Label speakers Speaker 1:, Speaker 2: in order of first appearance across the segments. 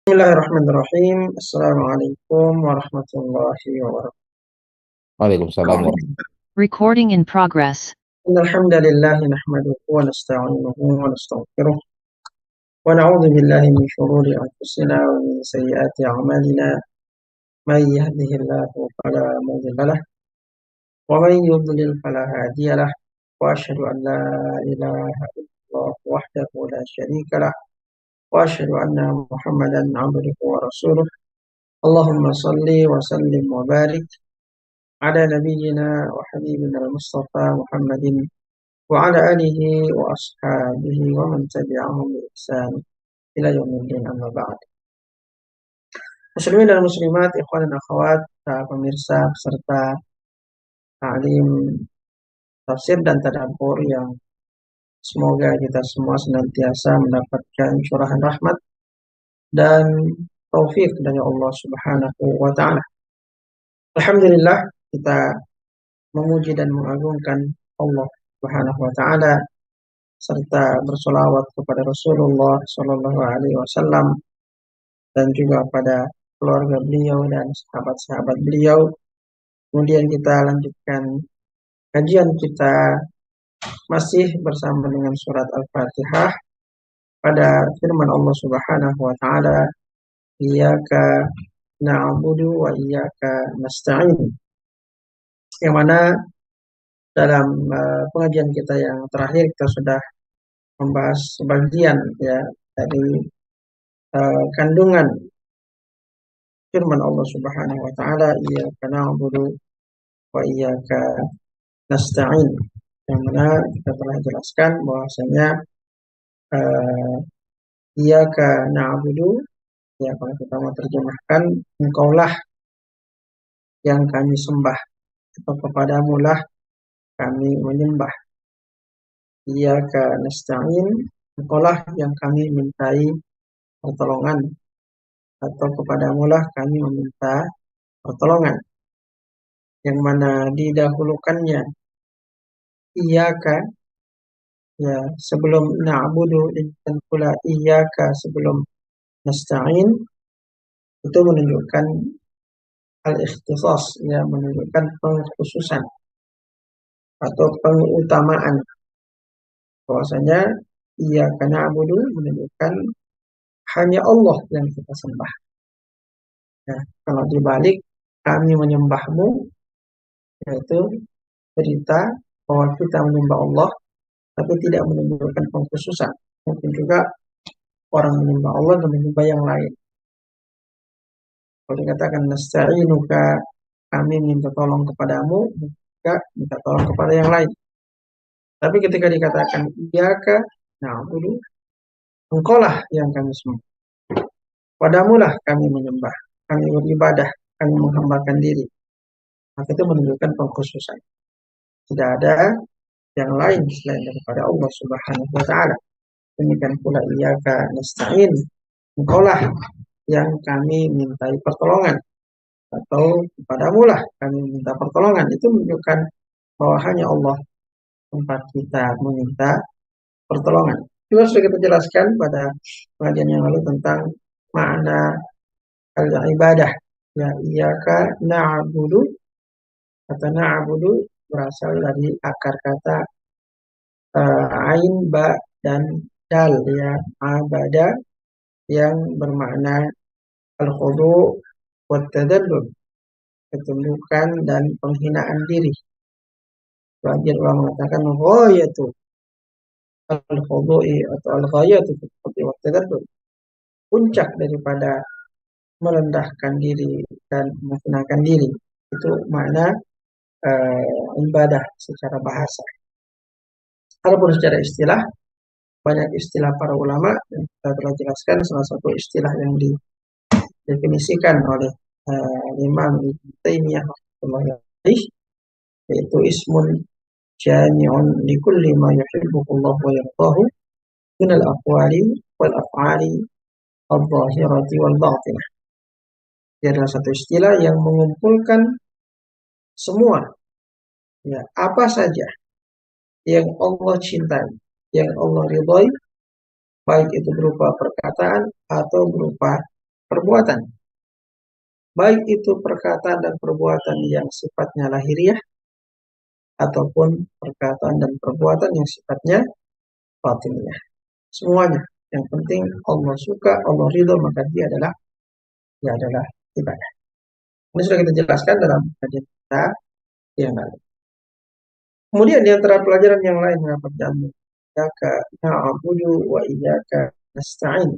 Speaker 1: Bismillahirrahmanirrahim. Assalamualaikum warahmatullahi wabarakatuh.
Speaker 2: Waalaikumsalam
Speaker 3: Recording in progress.
Speaker 1: Alhamdulillah nahmaduhu wa nasta'inuhu wa nastaghfiruh wa na'udzu billahi min shururi anfusina wa min sayyiati a'malina. May yahdihillahu fala mudilla lahu wa may yudlil fala hadiya lahu. Wa asyhadu an la ilaha illallah wahdahu la syarika lahu wa asyhadu anna Muhammadan 'abduhu wa rasuluh. Allahumma shalli wa sallim wa barik على نبينا وحبيبنا المصطفى محمد وعلى آله وأصحابه ومن تبعهم بإحسان إلى يوم الدين أما بعد. Muslimin dan muslimat, ikhwan dan akhwat, pemirsa peserta ta'lim tafsir dan tadabbur yang semoga kita semua senantiasa mendapatkan curahan rahmat dan taufik dari Allah Subhanahu wa taala. Alhamdulillah, kita memuji dan mengagungkan Allah Subhanahu wa taala serta bersolawat kepada Rasulullah Shallallahu alaihi wasallam dan juga pada keluarga beliau dan sahabat-sahabat beliau. Kemudian kita lanjutkan kajian kita masih bersama dengan surat Al-Fatihah pada firman Allah Subhanahu wa taala, Iyyaka na'budu wa iyyaka nasta'in. Yang mana dalam pengajian kita yang terakhir kita sudah membahas sebagian ya dari kandungan firman Allah Subhanahu wa taala, Iyyaka na'budu wa iyyaka nasta'in. Yang mana kita telah jelaskan bahwasanya Iyyaka na'budu, ya kalau kita mau terjemahkan, engkaulah yang kami sembah atau kepadamu lah kami menyembah. Iyyaka nasta'in, engkaulah yang kami mintai pertolongan atau kepadamu lah kami meminta pertolongan. Yang mana didahulukannya iyyaka ya sebelum na'budu dan pula iyyaka sebelum nasta'in, itu menunjukkan al-ikhtisas, ya menunjukkan pengkhususan atau pengutamaan. Bahwasanya iyyaka na'budu menunjukkan hanya Allah yang kita sembah. Nah, kalau dibalik kami menyembahmu, yaitu berita bahwa kita menyembah Allah, tapi tidak menunjukkan pengkhususan. Mungkin juga orang menyembah Allah dan menyembah yang lain. Kalau dikatakan nasta'inuka, kami minta tolong kepadamu, juga minta tolong kepada yang lain. Tapi ketika dikatakan iyyaka na'budu, engkaulah yang kami sembah. Padamulah kami menyembah, kami beribadah, kami menghambakan diri. Maka itu menunjukkan pengkhususan. Tidak ada yang lain selain daripada Allah Subhanahu wa taala. Demikian pula iyyaka nasta'in, engkaulah yang kami mintai pertolongan atau kepadamulah kami minta pertolongan. Itu menunjukkan bahwa hanya Allah tempat kita meminta pertolongan. Juga sudah kita jelaskan pada pengajian yang lalu tentang makna al-ibadah. Ya, iyyaka na'budu, kata na'budu berasal dari akar kata ain, ba, dan dal, ya, abada, yang bermakna al-khudu' wa tadallul, ketundukan dan penghinaan diri. Sebagian ulama mengatakan ghayatu al-khudu'i atau al-ghayatu wa tadallul, puncak daripada merendahkan diri dan menghinakan diri. Itu makna ibadah secara bahasa. Adapun secara istilah, banyak istilah para ulama yang kita telah jelaskan. Salah satu istilah yang didefinisikan oleh Imam Ibnu Taimiyah rahimahullah alaih, yaitu ismun jami'un li kulli ma yuhibbuhu Allah wa yardahu min al-aqwali wal af'ali al-zahirati wal batinah. Dia adalah satu istilah yang mengumpulkan semua, ya, apa saja yang Allah cintai, yang Allah ridhoi, baik itu berupa perkataan atau berupa perbuatan. Baik itu perkataan dan perbuatan yang sifatnya lahiriah, ataupun perkataan dan perbuatan yang sifatnya batiniyah. Semuanya. Yang penting Allah suka, Allah ridho, maka dia adalah ibadah. Ini sudah kita jelaskan dalam kajian kita yang lalu. Kemudian di antara pelajaran yang lain dapat diambil, iyyaka na'budu wa iyyaka nasta'in.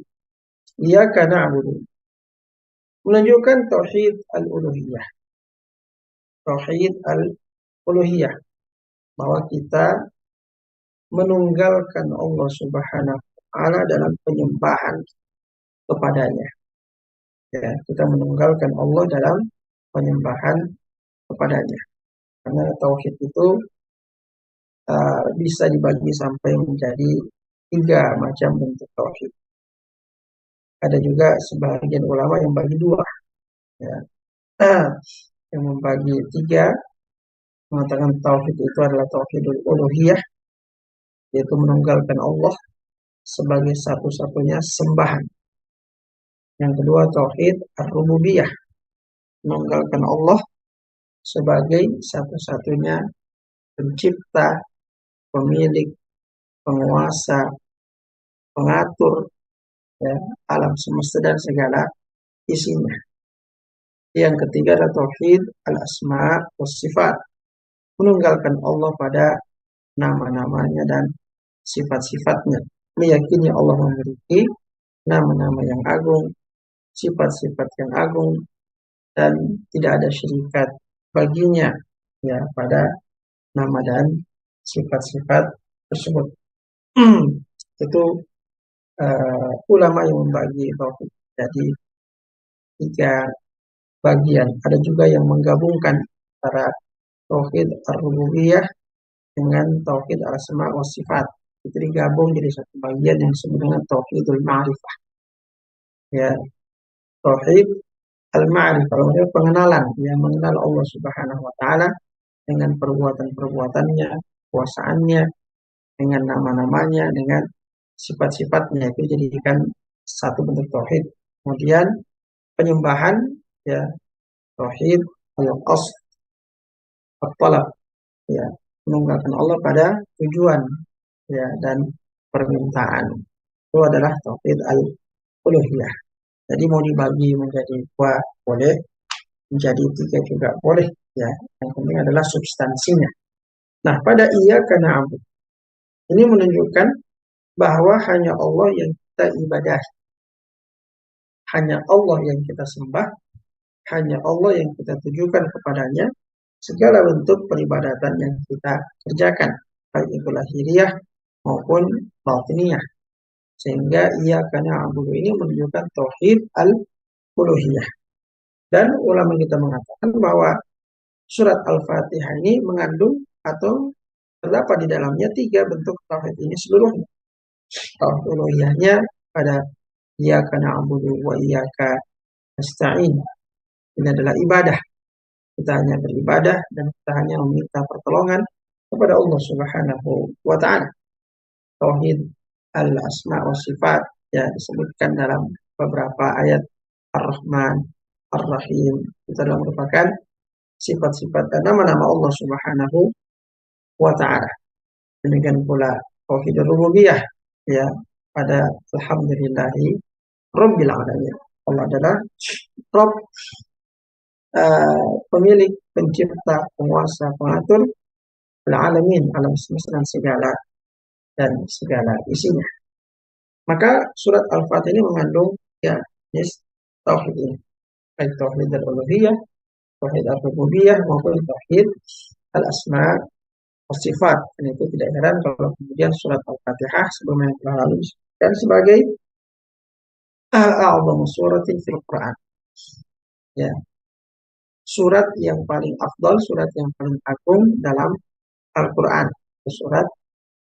Speaker 1: Iyyaka na'budu menunjukkan tauhid al-uluhiyah. Tauhid al-uluhiyah, bahwa kita menunggalkan Allah Subhanahu wa taala dalam penyembahan kepadanya. Ya, kita menunggalkan Allah dalam penyembahan kepadanya. Karena tauhid itu bisa dibagi sampai menjadi 3 macam bentuk tauhid. Ada juga sebagian ulama yang bagi 2, ya. Yang membagi 3, mengatakan tauhid itu adalah tauhidul uluhiyah, yaitu menunggalkan Allah sebagai satu-satunya sembahan. Yang kedua tauhid ar-rububiyah, menunggalkan Allah sebagai satu-satunya pencipta, pemilik, penguasa, pengatur, ya, alam semesta dan segala isinya. Yang ketiga adalah tauhid al-asma' was sifat, menunggalkan Allah pada nama-namanya dan sifat-sifatnya, meyakini Allah memiliki nama-nama yang agung, sifat-sifat yang agung, dan tidak ada syirikat baginya, ya, pada nama dan sifat-sifat tersebut. Itu ulama yang membagi tauhid jadi 3 bagian. Ada juga yang menggabungkan antara tauhid ar-rububiyah dengan tauhid al-asma wa sifat. Itu digabung jadi satu bagian yang disebut dengan tauhidul ma'rifah. Ya, tauhid al-ma'rifah, artinya pengenalan, yang mengenal Allah Subhanahu wa taala dengan perbuatan-perbuatannya, kuasaannya, dengan nama-namanya, dengan sifat-sifatnya, itu dijadikan satu bentuk tauhid. Kemudian penyembahan, ya, tauhid al-qasd at-talab, ya, menunggalkan Allah pada tujuan, ya, dan permintaan. Itu adalah tauhid al-uluhiyah. Jadi mau dibagi menjadi 2 boleh, menjadi 3 juga boleh, ya. Yang penting adalah substansinya. Nah, pada iyyaka na'budu ini menunjukkan bahwa hanya Allah yang kita ibadahi, hanya Allah yang kita sembah, hanya Allah yang kita tujukan kepadanya segala bentuk peribadatan yang kita kerjakan, baik itu lahiriah maupun batiniyah. Sehingga iyyaka na'budu ini menunjukkan tauhid al-uluhiyah. Dan ulama kita mengatakan bahwa surat Al-Fatihah ini mengandung atau terdapat di dalamnya 3 bentuk tauhid ini seluruhnya. Tauhid uluhiyahnya pada iyyaka na'budu wa iyyaka nasta'in. Ini adalah ibadah. Kita hanya beribadah dan kita hanya meminta pertolongan kepada Allah Subhanahu wa taala. Tauhid al-asma wa sifat, ya, disebutkan dalam beberapa ayat Ar-Rahman, Ar-Rahim. Itu adalah merupakan sifat-sifat dan nama-nama Allah Subhanahu wa taala. Demikian pula tauhid rububiyah, ya, pada alhamdulillahi rabbil alamin. Allah adalah Rabb, pemilik, pencipta, penguasa, pengatur alamin, alam semesta dan segala isinya. Maka surat Al-Fatihah ini mengandung, ya, tauhid ini, baik tauhid al-uluhiyah, tauhid al-rububiyah maupun tauhid al-asma wa sifat. Dan itu tidak heran kalau kemudian surat Al-Fatihah sebelum yang telah lalu disebutkan sebagai a'adhamu suratin fil Quran, ya, surat yang paling afdal, surat yang paling agung dalam Al-Quran, surat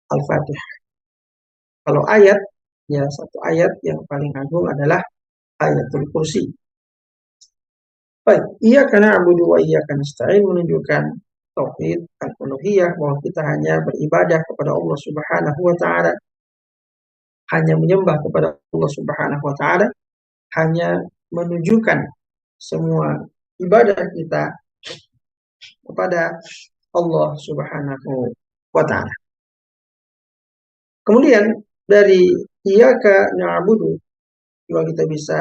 Speaker 1: Al-Fatihah. Kalau ayat, ya, satu ayat yang paling agung adalah ayatul kursi. Baik, iyyaka na'budu wa iyyaka nasta'in menunjukkan tauhid al-uluhiyah, bahwa kita hanya beribadah kepada Allah Subhanahu wa taala, hanya menyembah kepada Allah Subhanahu wa taala, hanya menunjukkan semua ibadah kita kepada Allah Subhanahu wa Ta'ala. Kemudian dari iyyaka na'budu juga kita bisa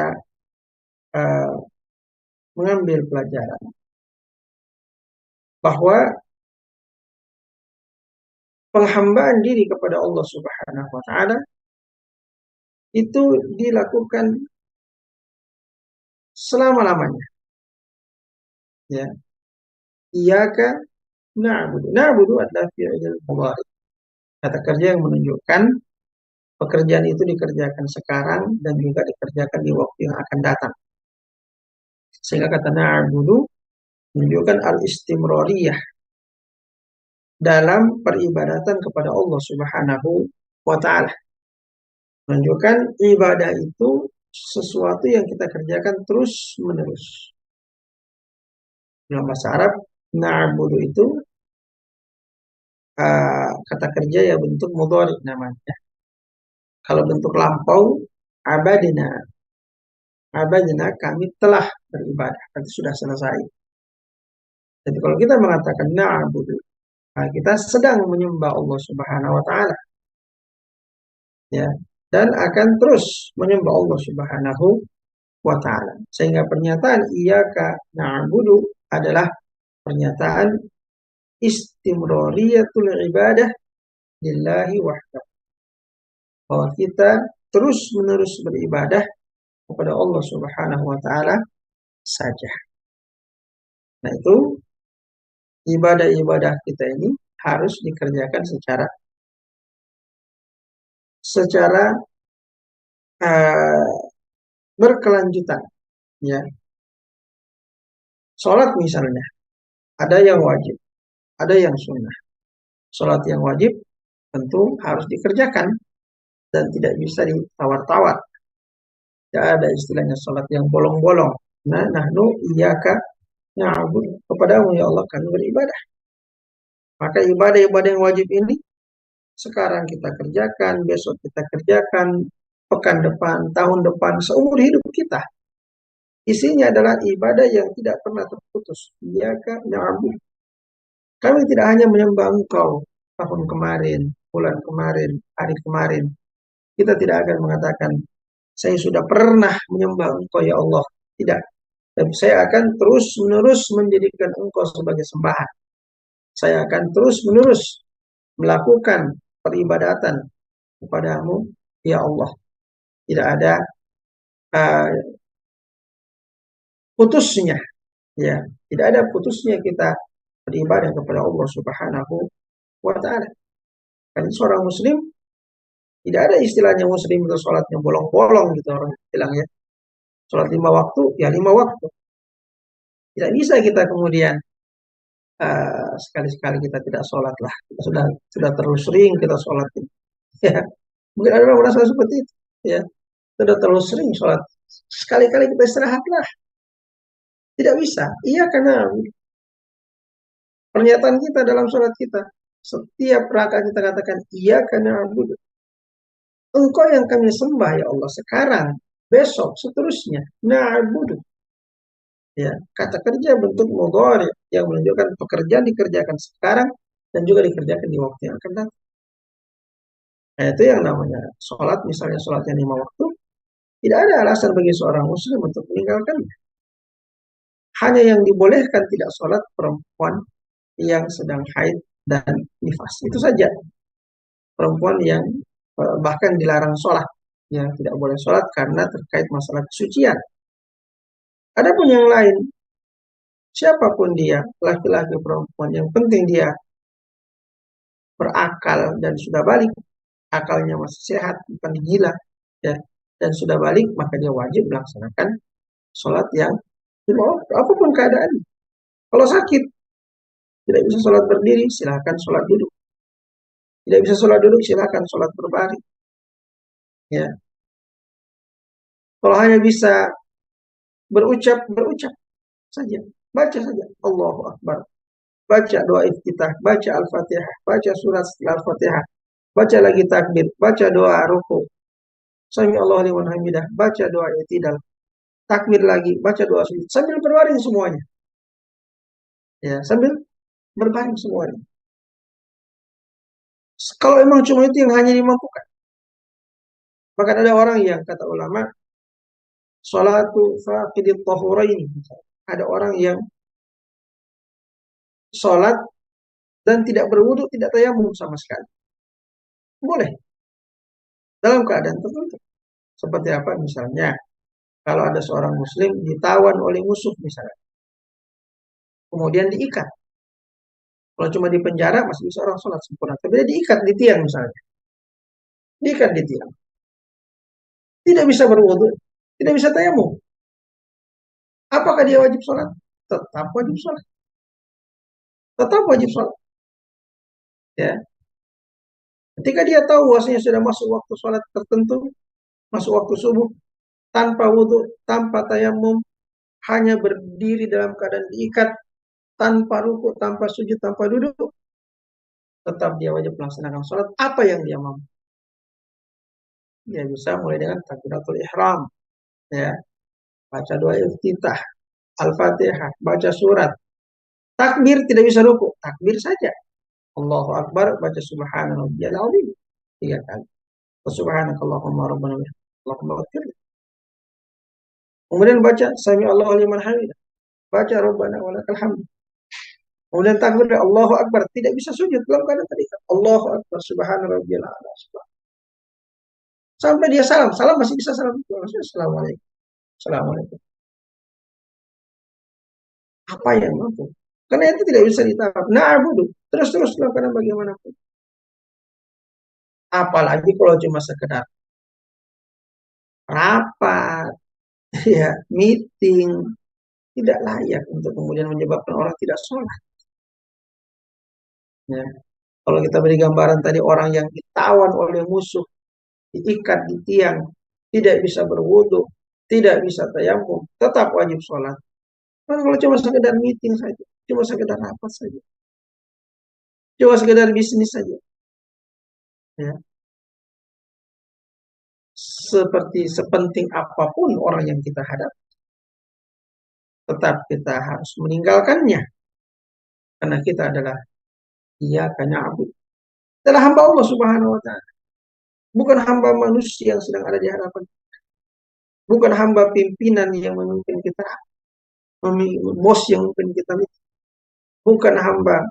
Speaker 1: mengambil pelajaran bahwa penghambaan diri kepada Allah Subhanahu wa Ta'ala itu dilakukan selama-lamanya. Ya. Iyyaka na'budu. Na'budu adalah fi'il mudhari. Kata kerja yang menunjukkan pekerjaan itu dikerjakan sekarang dan juga dikerjakan di waktu yang akan datang. Sehingga kata na'budu menunjukkan al-istimrariyah dalam peribadatan kepada Allah Subhanahu wa Ta'ala. Menunjukkan ibadah itu sesuatu yang kita kerjakan terus-menerus. Dalam bahasa Arab, na'budu itu kata kerja ya bentuk mudhari namanya. Kalau bentuk lampau, abadina. Abadina, kami telah beribadah. Berarti sudah selesai. Jadi kalau kita mengatakan na'budu, kita sedang menyembah Allah Subhanahu wa Ta'ala. Ya, dan akan terus menyembah Allah Subhanahu wa Ta'ala. Sehingga pernyataan iyyaka na'budu adalah pernyataan istimrariyatul ibadah lillahi wahdahu. Bahwa kita terus-menerus beribadah kepada Allah Subhanahu wa Ta'ala saja. Nah, itu ibadah-ibadah kita ini harus dikerjakan secara berkelanjutan, ya. Sholat misalnya, ada yang wajib, ada yang sunnah. Sholat yang wajib tentu harus dikerjakan dan tidak bisa ditawar-tawar. Tidak ada istilahnya sholat yang bolong-bolong. Nah, nahnu iyyaka na'budu, kepadamu ya Allah kami beribadah. Maka ibadah-ibadah yang wajib ini sekarang kita kerjakan, besok kita kerjakan, pekan depan, tahun depan, seumur hidup kita. Isinya adalah ibadah yang tidak pernah terputus. Iyyaka na'budu. Kami tidak hanya menyembah Engkau tahun kemarin, bulan kemarin, hari kemarin. Kita tidak akan mengatakan, saya sudah pernah menyembah Engkau ya Allah. Tidak. Dan saya akan terus-menerus menjadikan Engkau sebagai sembahan. Saya akan terus-menerus melakukan peribadatan kepadamu ya Allah. Tidak ada putusnya, ya. Tidak ada putusnya kita beribadah kepada Allah Subhanahu wa Ta'ala. Karena seorang muslim tidak ada istilahnya muslim itu sholatnya bolong-bolong gitu orang bilang, ya. Sholat 5 waktu, ya 5 waktu. Tidak bisa kita kemudian sekali-sekali kita tidak sholat lah. Kita sudah terlalu sering kita sholat. Ya. Mungkin ada orang merasa seperti itu. Ya. Sudah terlalu sering sholat. Sekali-kali kita istirahatlah. Tidak bisa. Iya, karena pernyataan kita dalam sholat kita, setiap rakaat kita katakan iya karena abudu. Engkau yang kami sembah ya Allah sekarang, besok, seterusnya. Na'budu. Ya, kata kerja bentuk mudhari yang menunjukkan pekerjaan dikerjakan sekarang dan juga dikerjakan di waktu yang akan datang. Nah, itu yang namanya sholat, misalnya sholatnya 5 waktu, tidak ada alasan bagi seorang muslim untuk meninggalkannya. Hanya yang dibolehkan tidak sholat perempuan yang sedang haid dan nifas. Itu saja. Perempuan yang bahkan dilarang sholat. Yang tidak boleh sholat karena terkait masalah kesucian. Adapun yang lain, siapapun dia, laki-laki perempuan, yang penting dia berakal dan sudah balik, akalnya masih sehat, bukan gila, ya, dan sudah balik, maka dia wajib melaksanakan sholat yang 5 waktu, apapun keadaan. Kalau sakit, tidak bisa sholat berdiri, silakan sholat duduk. Tidak bisa sholat duduk, silakan sholat berbaring. Ya. Kalau hanya bisa berucap saja. Baca saja. Allahu Akbar. Baca doa iftitah, baca Al-Fatihah, baca surat setelah Al-Fatihah. Baca lagi takbir, baca doa ruku. Sami Allahu liman hamidah, baca doa i'tidal. takbir lagi, baca doa sujud sambil berbaring semuanya. Ya, sambil berbaring semuanya. Kalau emang cuma itu yang hanya dimampukan. Bahkan ada orang yang kata ulama, sholatu faqidit tahuraini. Ada orang yang sholat dan tidak berwudu, tidak tayamum sama sekali. Boleh, dalam keadaan tertentu. Seperti apa misalnya, kalau ada seorang muslim ditawan oleh musuh misalnya, kemudian diikat. Kalau cuma di penjara masih bisa orang sholat sempurna. Tapi dia diikat di tiang misalnya. Diikat di tiang. Tidak bisa berwudu, tidak bisa tayamum. Apakah dia wajib sholat? Tetap wajib sholat. Tetap wajib sholat. Ya. Ketika dia tahu bahwasanya sudah masuk waktu sholat tertentu, masuk waktu subuh, tanpa wudu, tanpa tayamum, hanya berdiri dalam keadaan diikat, tanpa ruku, tanpa sujud, tanpa duduk, tetap dia wajib melaksanakan sholat apa yang dia mampu. Dia bisa mulai dengan takbiratul ihram, ya, baca doa iftitah, al-fatihah, baca surat. Takbir tidak bisa ruku, takbir saja. Allahu Akbar, baca subhanallahil azim 3 kali. Subhanakallahumma rabbana Allahumma ighfir. Kemudian baca sami Allahu liman hamidah. Baca rabbana walakal hamd. Kemudian takbir Allahu Akbar, tidak bisa sujud dalam keadaan tadi. Allahu Akbar, subhanarabbiyal a'la. Sampai dia salam, salam masih bisa salam. Assalamualaikum. Assalamualaikum. Apa yang mampu? Karena itu tidak bisa ditangkap. Na'budu, terus-terus lakukan bagaimanapun. Apalagi kalau cuma sekedar rapat, ya, meeting, tidak layak untuk kemudian menyebabkan orang tidak sholat. Ya. Kalau kita beri gambaran tadi orang yang ditawan oleh musuh, diikat di tiang, tidak bisa berwudu, tidak bisa tayamum, tetap wajib sholat. Karena kalau cuma sekedar meeting saja, cuma sekedar rapat saja, cuma sekedar bisnis saja, ya. Seperti sepenting apapun orang yang kita hadapi, tetap kita harus meninggalkannya. Karena kita adalah iyyaka na'budu. Adalah hamba Allah Subhanahu wa ta'ala. Bukan hamba manusia yang sedang ada di hadapan. Bukan hamba pimpinan yang memimpin kita. Bos yang memimpin kita. Bukan hamba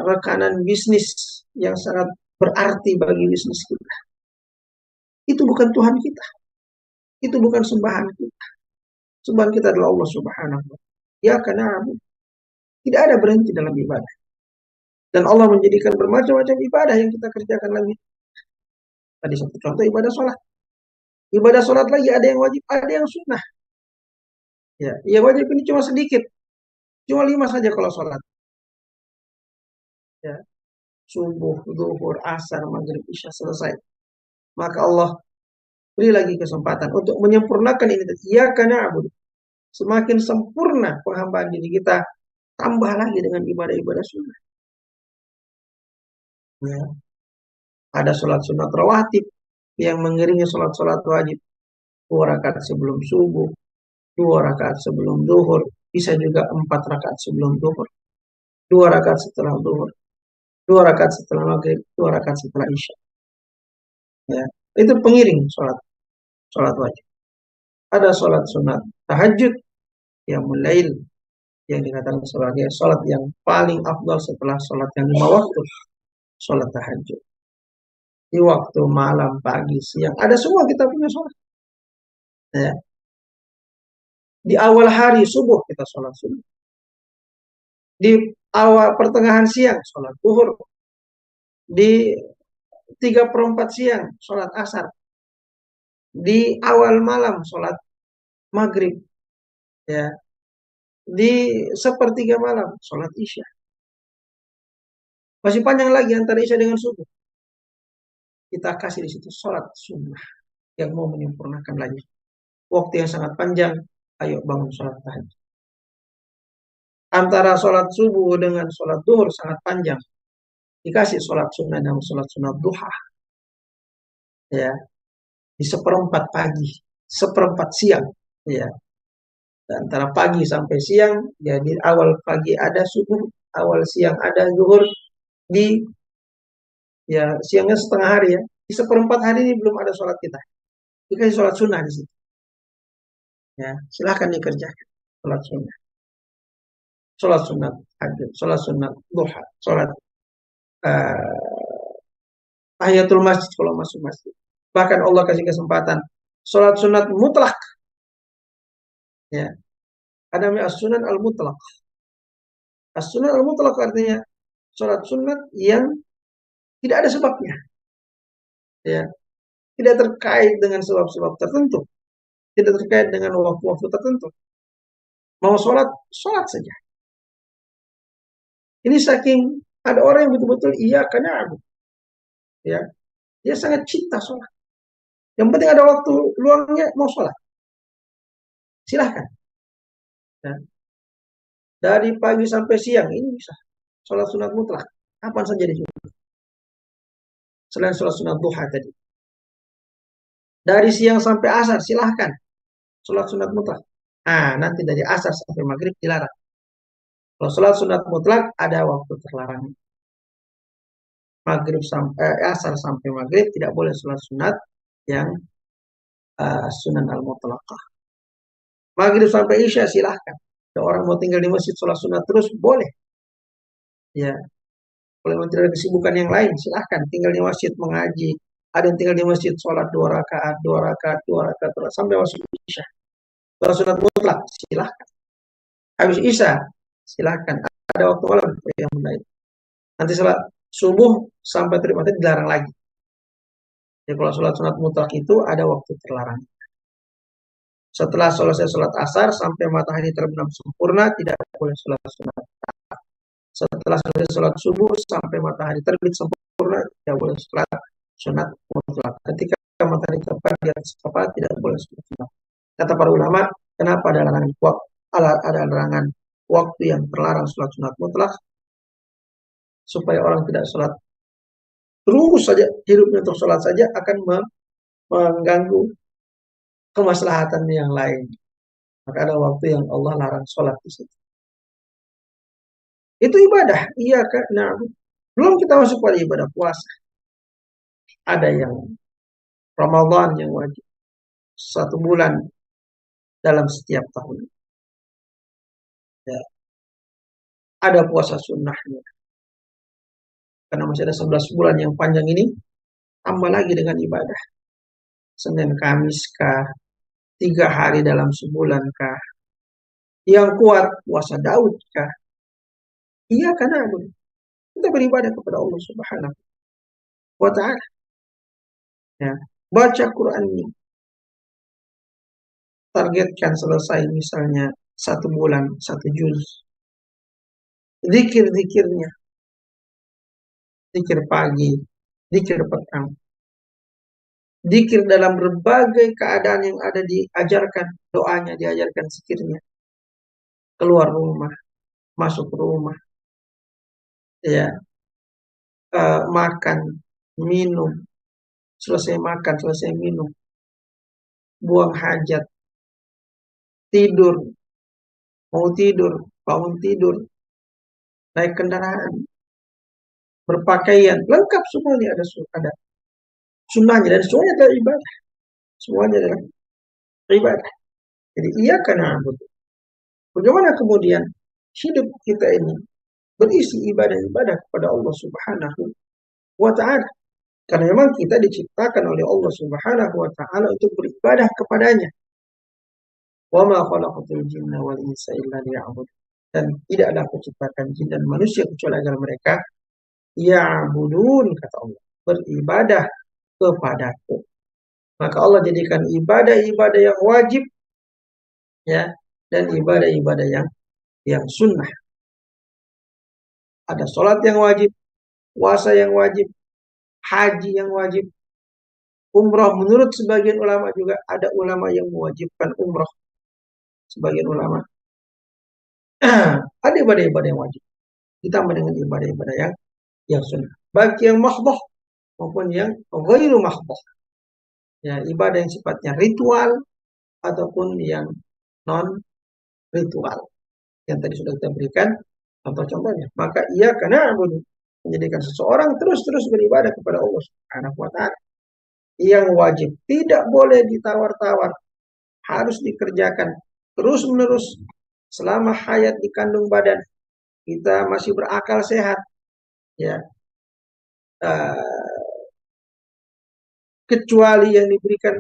Speaker 1: rekanan bisnis yang sangat berarti bagi bisnis kita. Itu bukan Tuhan kita. Itu bukan sembahan kita. Sembahan kita adalah Allah Subhanahu wa ta'ala. Ya karena tidak ada berhenti dalam ibadah. Dan Allah menjadikan bermacam-macam ibadah yang kita kerjakan lagi. Tadi satu contoh ibadah sholat. Ibadah sholat lagi ada yang wajib, ada yang sunnah. Ya, yang wajib ini cuma sedikit. Cuma 5 saja kalau sholat. Ya, subuh, zuhur, asar, maghrib, isya selesai. Maka Allah beri lagi kesempatan untuk menyempurnakan ini. Iyyaka na'budu. Semakin sempurna penghambaan diri kita, tambah lagi dengan ibadah-ibadah sunnah. Ya. Ada sholat sunat rawatib yang mengiringi sholat-sholat wajib. 2 rakaat sebelum subuh, 2 rakaat sebelum zuhur, bisa juga 4 rakaat sebelum zuhur, 2 rakaat setelah zuhur, 2 rakaat setelah maghrib, 2 rakaat setelah isya. Ya, itu pengiring sholat wajib. Ada sholat sunat tahajud yang mulail yang dikatakan sebagai sholat yang paling afdal setelah sholat yang 5 waktu. Sholat tahajud di waktu malam, pagi, siang, ada semua kita punya sholat. Ya. Di awal hari subuh kita sholat subuh. Di awal pertengahan siang sholat zuhur. Di 3/4 siang sholat asar. Di awal malam sholat maghrib. Ya. Di sepertiga malam sholat isya. Masih panjang lagi antara isya dengan subuh. Kita kasih di situ sholat sunnah yang mau menyempurnakan lagi. Waktu yang sangat panjang, ayo bangun sholat tahajud. Antara sholat subuh dengan sholat zuhur sangat panjang. Dikasih sholat sunnah dan sholat sunnah duha. Ya, di 1/4 pagi. seperempat siang, ya. Antara pagi sampai siang, jadi awal pagi ada subuh, awal siang ada zuhur, di ya siangnya setengah hari ya. Di seperempat hari ini belum ada sholat kita. Dikasih sholat sunnah di situ. Ya, silahkan dikerjakan sholat sunnah. Sholat sunat tahajud, sholat sunat duha, sholat tahiyatul masjid kalau masuk masjid. Bahkan Allah kasih kesempatan sholat sunat mutlak. Ya, ada as-sunan al-mutlak. As-sunan al-mutlak artinya sholat sunat yang tidak ada sebabnya. Ya, tidak terkait dengan sebab-sebab tertentu, tidak terkait dengan waktu-waktu tertentu. Mau sholat, sholat saja. Ini saking ada orang yang betul-betul iya karena aku. Ya, dia sangat cinta sholat. Yang penting ada waktu luangnya mau sholat. Silahkan. Ya. Dari pagi sampai siang ini bisa sholat sunat mutlak. Kapan saja disyukur. Selain sholat sunat duha tadi. Dari siang sampai asar silahkan sholat sunat mutlak. Nah, nanti dari asar sampai maghrib dilarang. Kalau sholat sunat mutlak ada waktu terlarang. Maghrib sampai asar sampai maghrib tidak boleh sholat sunat yang sunan al-mutlaqah. Maghrib sampai isya silahkan. Ada orang mau tinggal di masjid sholat sunat terus boleh. Ya, kalau memang tidak ada kesibukan yang lain silahkan tinggal di masjid mengaji. Ada yang tinggal di masjid sholat 2 rakaat, 2 rakaat, 2 rakaat sampai masuk isya. Sholat sunat mutlak silahkan. Habis isya silahkan. Ada waktu malam yang baik. Nanti sholat subuh sampai terbit matahari dilarang lagi. Jadi kalau sholat sunat mutlak itu ada waktu terlarang. Setelah selesai sholat asar sampai matahari terbenam sempurna tidak boleh sholat sunat. Setelah selesai sholat subuh sampai matahari terbit sempurna tidak boleh sholat sunat mutlak. Ketika matahari tepat di atas kepala tidak boleh sholat sunat. Kata para ulama, kenapa ada larangan waktu yang terlarang sholat sunat mutlak? Supaya orang tidak sholat terus saja hidupnya untuk sholat saja akan mengganggu kemaslahatan yang lain. Maka ada waktu yang Allah larang sholat di situ. Itu ibadah, iya kan? Nah, belum kita masuk pada ibadah puasa. Ada yang Ramadan yang wajib 1 bulan dalam setiap tahun. Ya. Ada puasa sunnahnya. Karena masih ada 11 bulan yang panjang ini, tambah lagi dengan ibadah. Senin Kamis kah, 3 hari dalam sebulan kah, yang kuat puasa Daud kah. Iya karena kita beribadah kepada Allah Subhanahu wa ta'ala. Ya, baca Quran ini. Targetkan selesai misalnya 1 bulan, 1 juz. Zikir-zikirnya. Zikir pagi, zikir petang. Zikir dalam berbagai keadaan yang ada diajarkan. Doanya diajarkan zikirnya. Keluar rumah, masuk rumah. Ya, makan, minum. Selesai makan, selesai minum. Buang hajat. Tidur. Mau tidur, bangun tidur. Naik kendaraan. Berpakaian. Lengkap semuanya ada sunnahnya. Dan semuanya adalah ibadah. Semuanya adalah ibadah. Jadi iya karena bagaimana kemudian hidup kita ini berisi ibadah-ibadah kepada Allah Subhanahu wa ta'ala. Karena memang kita diciptakan oleh Allah Subhanahu wa ta'ala untuk beribadah kepadanya. Wa ma khalaqatul jinna wal insa illa liya'budun. Dan tidaklah aku ciptakan jin dan manusia kecuali agar mereka ya'budun, kata Allah, beribadah kepadaku. Maka Allah jadikan ibadah-ibadah yang wajib ya dan ibadah-ibadah yang sunnah. Ada sholat yang wajib, puasa yang wajib, haji yang wajib, umrah. Menurut sebagian ulama juga ada ulama yang mewajibkan umrah. Sebagian ulama ada ibadah-ibadah yang wajib ditambah dengan ibadah-ibadah yang sunnah. Baik yang mahdhah maupun yang ghairu mahdhah. Ya, ibadah yang sifatnya ritual ataupun yang non ritual. Yang tadi sudah kita berikan contoh-contohnya. Maka ia karena menjadikan seseorang terus-terus beribadah kepada Allah Subhanahu wa taala. Yang wajib tidak boleh ditawar-tawar, harus dikerjakan terus-menerus selama hayat di kandung badan. Kita masih berakal sehat, ya. Kecuali yang diberikan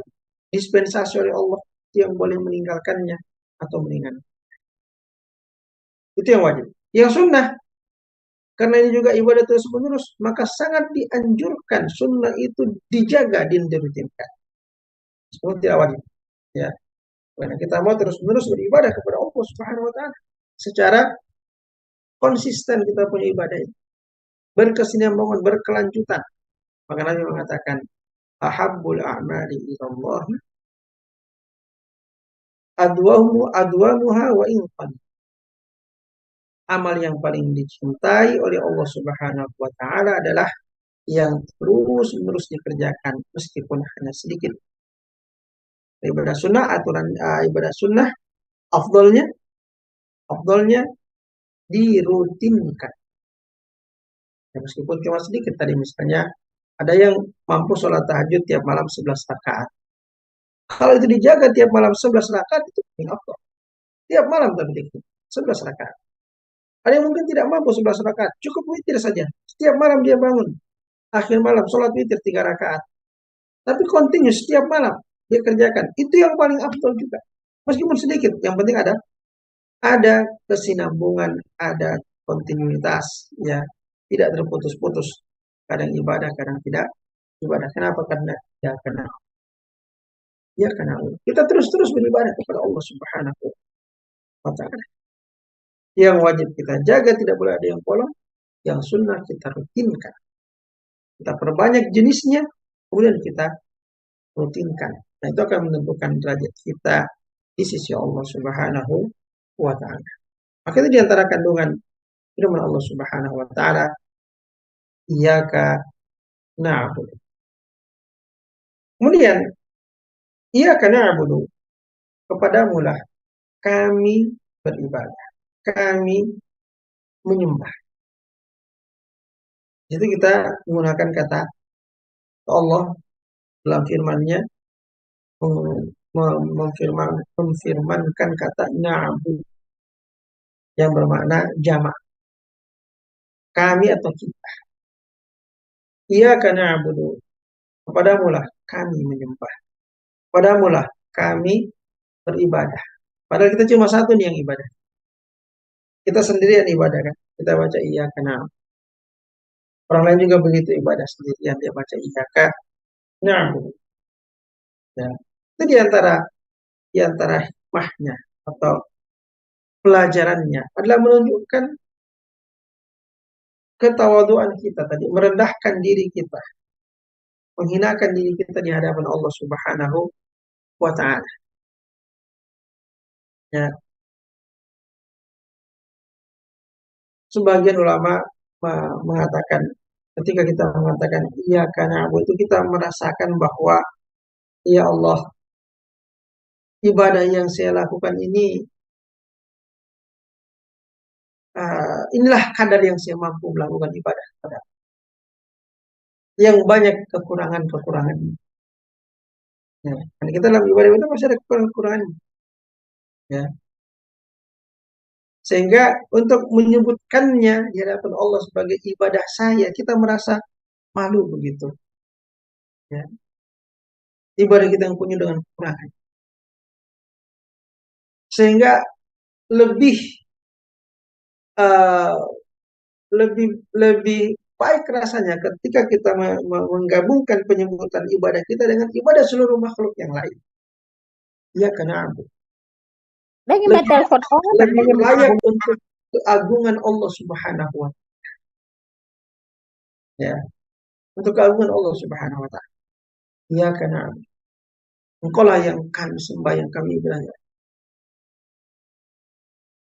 Speaker 1: dispensasi oleh Allah yang boleh meninggalkannya atau meringankan. Itu yang wajib. Yang sunnah, karena ini juga ibadah terus-menerus, maka sangat dianjurkan sunnah itu dijaga dan dirutinkan. Semua tidak wajib, ya. Karena kita mau terus-menerus beribadah kepada Allah Subhanahu wa taala secara konsisten, kita punya ibadah itu berkesinambungan, berkelanjutan. Maka Nabi mengatakan, ahabbul a'mali ilallahi adwamuha wa in qalil. Amal yang paling dicintai oleh Allah Subhanahu wa taala adalah yang terus-menerus dikerjakan meskipun hanya sedikit. Ibadah sunnah, aturan ibadah sunnah afdalnya dirutinkan. Ya, meskipun cuma sedikit. Tadi misalnya ada yang mampu sholat tahajud tiap malam 11 rakaat. Kalau itu dijaga tiap malam 11 rakaat, itu paling afdal. Tiap malam tapi 11 rakaat. Ada yang mungkin tidak mampu 11 rakaat, cukup witir saja. Setiap malam dia bangun, akhir malam sholat witir 3 rakaat. Tapi kontinu setiap malam dia kerjakan. Itu yang paling afdal juga. Meskipun sedikit, yang penting ada kesinambungan, ada kontinuitas, ya, tidak terputus-putus. Kadang ibadah, kadang tidak ibadah. Kenapa? Karena kita terus-terus beribadah kepada Allah Subhanahu wa taala. Yang wajib kita jaga, tidak boleh ada yang bolong. Yang sunnah kita rutinkan. Kita perbanyak jenisnya, kemudian kita rutinkan. Nah, itu akan menentukan derajat kita di sisi Allah Subhanahu wa taala. Maka itu diantara kandungan firman Allah Subhanahu wa taala, iyyaka na'budu. Kemudian iyyaka na'budu, kepadamu lah kami beribadah, kami menyembah. Jadi kita menggunakan kata Allah dalam firman-Nya, memfirmankan kata na'budu yang bermakna jamak. Kami atau kita. Iyyaka na'budu, kepadamu lah kami menyembah. Kepadamu lah kami beribadah. Padahal kita cuma satu nih yang ibadah. Kita sendirian ibadah kan. Kita baca iyyaka na'budu. Orang lain juga begitu ibadah sendirian, dia baca iyyaka na'budu. Ya. Itu diantara hikmahnya atau pelajarannya adalah menunjukkan ketawaduan kita tadi, merendahkan diri kita, menghinakan diri kita di hadapan Allah Subhanahu wa taala. Ya. Sebagian ulama mengatakan, ketika kita mengatakan iyyaka na'budu, itu kita merasakan bahwa ya Allah, ibadah yang saya lakukan ini, inilah kadar yang saya mampu melakukan ibadah kepada, yang banyak kekurangan-kekurangan. Ya. Dan kita dalam ibadah itu masih ada kekurangan. Ya. Sehingga untuk menyebutkannya di hadapan Allah sebagai ibadah saya, kita merasa malu begitu. Ya. Ibadah kita yang punya dengan kekurangan. Sehingga lebih baik rasanya ketika kita menggabungkan penyebutan ibadah kita dengan ibadah seluruh makhluk yang lain. Ya, karena lebih layak untuk keagungan Allah Subhanahu wa taala. Ya. Untuk keagungan Allah Subhanahu wa taala. Ya, karena Engkau lah yang kami sembah, yang kami ibadah.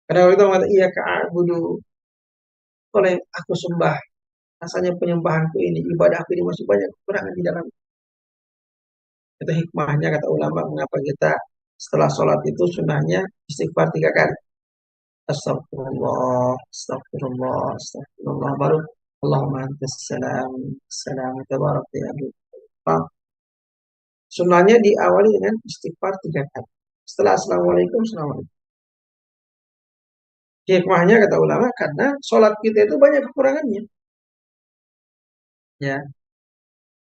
Speaker 1: Karena kita mengatakan iya ka'budu, Engkau lah yang aku sembah. Rasanya penyembahanku ini, ibadahku ini masih banyak kekurangan di dalam. Itu hikmahnya, kata ulama, mengapa kita Setelah sholat itu sunnahnya istighfar 3 kali. Astagfirullah, astagfirullah, astagfirullah. Baru Allahumma antas salam, salam tabarak ya Abdullah. Sunnahnya diawali dengan istighfar 3 kali. Setelah assalamualaikum, assalamualaikum. Hikmahnya kata ulama karena sholat kita itu banyak kekurangannya. Ya,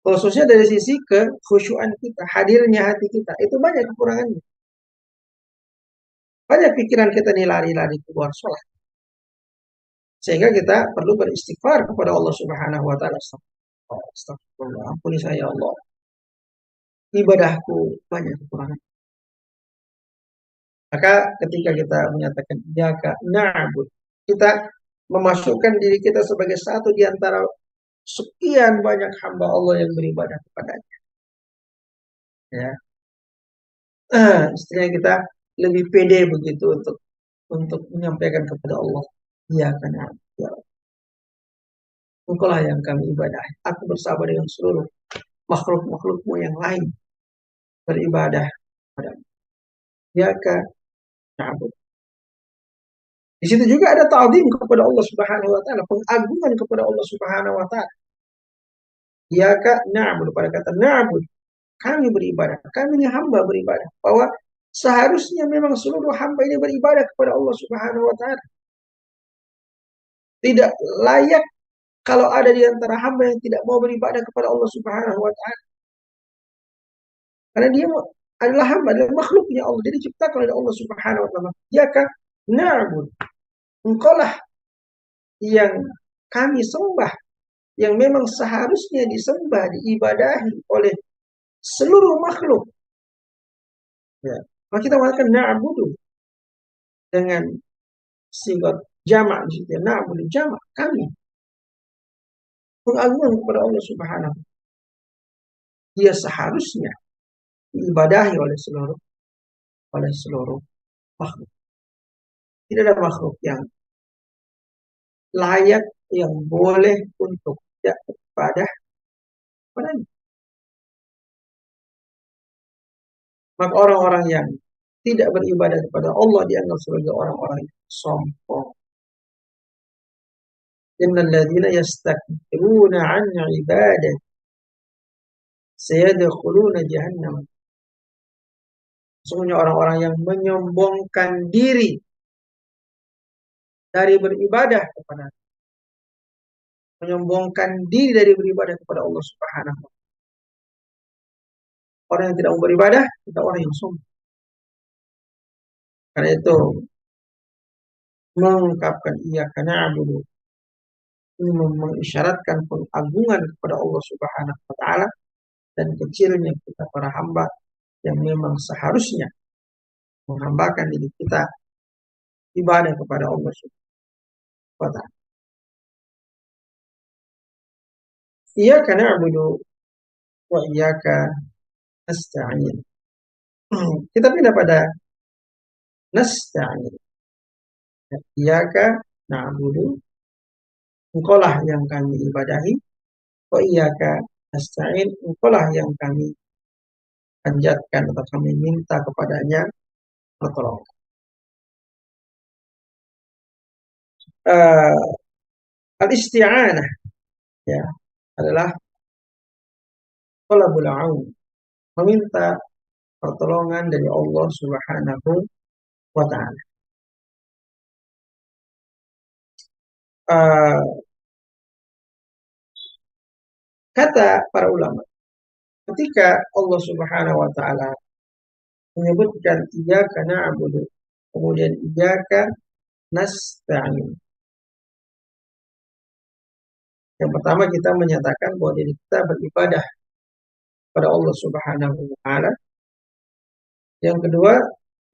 Speaker 1: khususnya dari sisi kekhusyuan kita, hadirnya hati kita, itu banyak kekurangannya. Banyak pikiran kita nih lari-lari keluar sholat. Sehingga kita perlu beristighfar kepada Allah Subhanahu wa taala. Astagfirullah, ampuni saya ya Allah. Ibadahku banyak kekurangan. Maka ketika kita menyatakan iyyaka na'bud, kita memasukkan diri kita sebagai satu di antara sekian banyak hamba Allah yang beribadah kepadanya. Ya. Istilahnya kita lebih pede begitu untuk menyampaikan kepada Allah, iyyaka na'bud, ya Allah. Engkaulah yang kami ibadahi. Aku bersama dengan seluruh makhluk-makhlukmu yang lain beribadah kepada-Mu. Iyyaka na'bud. Di situ juga ada ta'zim kepada Allah Subhanahu wa taala, pengagungan kepada Allah Subhanahu wa taala. Iyyaka na'bud, pada kata na'bud, kami beribadah, kami ini hamba beribadah. Bahwa seharusnya memang seluruh hamba ini beribadah kepada Allah Subhanahu wa taala. Tidak layak kalau ada di antara hamba yang tidak mau beribadah kepada Allah Subhanahu wa taala. Karena dia adalah hamba, adalah makhluknya Allah, jadi diciptakan oleh Allah Subhanahu wa taala. Iyyaka na'bud. Engkaulah yang kami sembah, yang memang seharusnya disembah, diibadahi oleh seluruh makhluk. Ya. Maka kita mengatakan na'budu dengan sigat jamak di situ. Na'budu jamak, kami pengagungan kepada Allah Subhanahu. Dia seharusnya diibadahi oleh seluruh makhluk. Tidak ada makhluk yang layak, yang boleh untuk tidak beribadah kepadanya. Maka orang-orang yang tidak beribadah kepada Allah dianggap sebagai orang-orang yang sombong. Innal ladzina yastakbiruna 'an 'ibadati sayadkhuluna jahannam. Sesungguhnya orang-orang yang menyombongkan diri dari beribadah kepada, menyombongkan diri dari beribadah kepada Allah Subhanahu wa taala. Orang yang tidak mau beribadah adalah orang yang sombong. Karena itu mengungkapkan iyyaka na'budu ini mengisyaratkan pengagungan kepada Allah Subhanahu wa taala dan kecilnya kita para hamba yang memang seharusnya menghambakan diri kita ibadah kepada Allah Subhanahu wa taala. Iyyaka na'budu wa iyyaka nasta'in. Kita pindah pada nasta'in. Iyyaka na'budu, engkaulah yang kami ibadahi, wa iyyaka nasta'in, engkaulah yang kami panjatkan atau kami minta kepadanya pertolongan. Al-isti'anah ya adalah talabul aun, meminta pertolongan dari Allah Subhanahu wa taala. Kata para ulama, ketika Allah Subhanahu wa taala menyebutkan iyyaka na'budu, kemudian iyyaka nasta'in. Yang pertama kita menyatakan bahwa diri kita beribadah pada Allah Subhanahu wa taala. Yang kedua,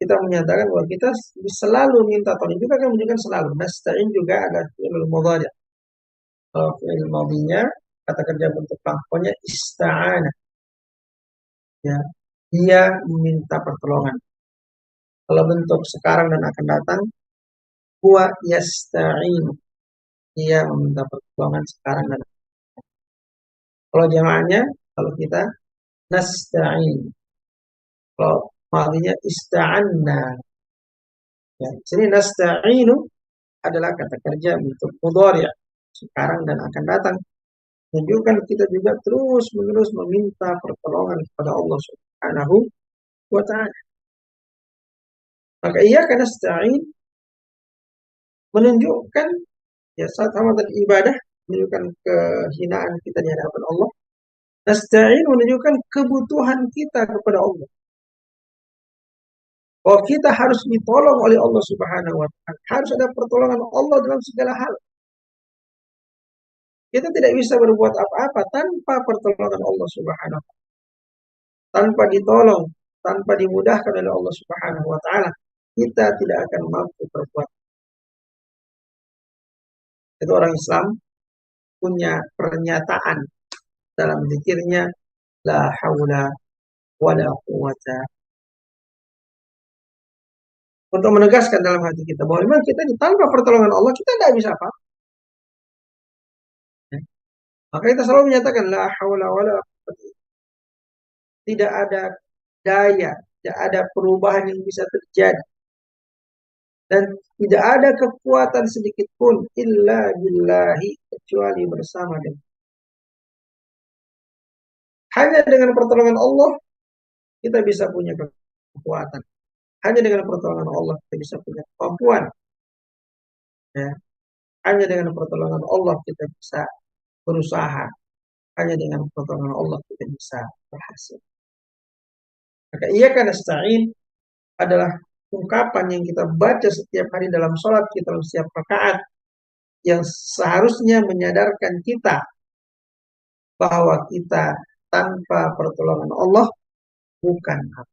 Speaker 1: kita menyatakan bahwa kita selalu minta tolong. Juga kan menunjukkan selalu. Nasta'in juga ada fi'il mudhari'. Kalau fi'il madhinya kata kerja bentuk pangkonya ista'ana. Ya, dia meminta pertolongan. Kalau bentuk sekarang dan akan datang, huwa yasta'in. Dia meminta pertolongan sekarang dan akan datang. Kalau jamaahnya, kalau kita nasta'in. Kalau Maksudnya ista'anna. Ya, sini nasta'inu adalah kata kerja bentuk mudhari' sekarang dan akan datang. Menunjukkan kita juga terus menerus meminta pertolongan kepada Allah Subhanahu wa ta'ala. Maka iyyaka nasta'in menunjukkan ya sama tadi ibadah, menunjukkan kehinaan kita di hadapan Allah. Nasta'in menunjukkan kebutuhan kita kepada Allah. Bahwa kita harus ditolong oleh Allah Subhanahu wa ta'ala. Harus ada pertolongan Allah dalam segala hal. Kita tidak bisa berbuat apa-apa tanpa pertolongan Allah Subhanahu wa ta'ala. Tanpa ditolong, tanpa dimudahkan oleh Allah Subhanahu wa ta'ala, kita tidak akan mampu berbuat. Itu orang Islam punya pernyataan dalam zikirnya, la haula wala quwata. Untuk menegaskan dalam hati kita bahwa memang kita tanpa pertolongan Allah kita tidak bisa apa. Maka kita selalu menyatakan la haula wala quwata. Tidak ada daya, tidak ada perubahan yang bisa terjadi. Dan tidak ada kekuatan sedikit pun illa billahi kecuali bersama dengan. Hanya dengan pertolongan Allah kita bisa punya kekuatan. Hanya dengan pertolongan Allah kita bisa punya kemampuan. Ya. Hanya dengan pertolongan Allah kita bisa berusaha. Hanya dengan pertolongan Allah kita bisa berhasil. Maka iyyaka nasta'in adalah ungkapan yang kita baca setiap hari dalam sholat kita, dalam setiap rakaat, yang seharusnya menyadarkan kita bahwa kita tanpa pertolongan Allah bukan apa.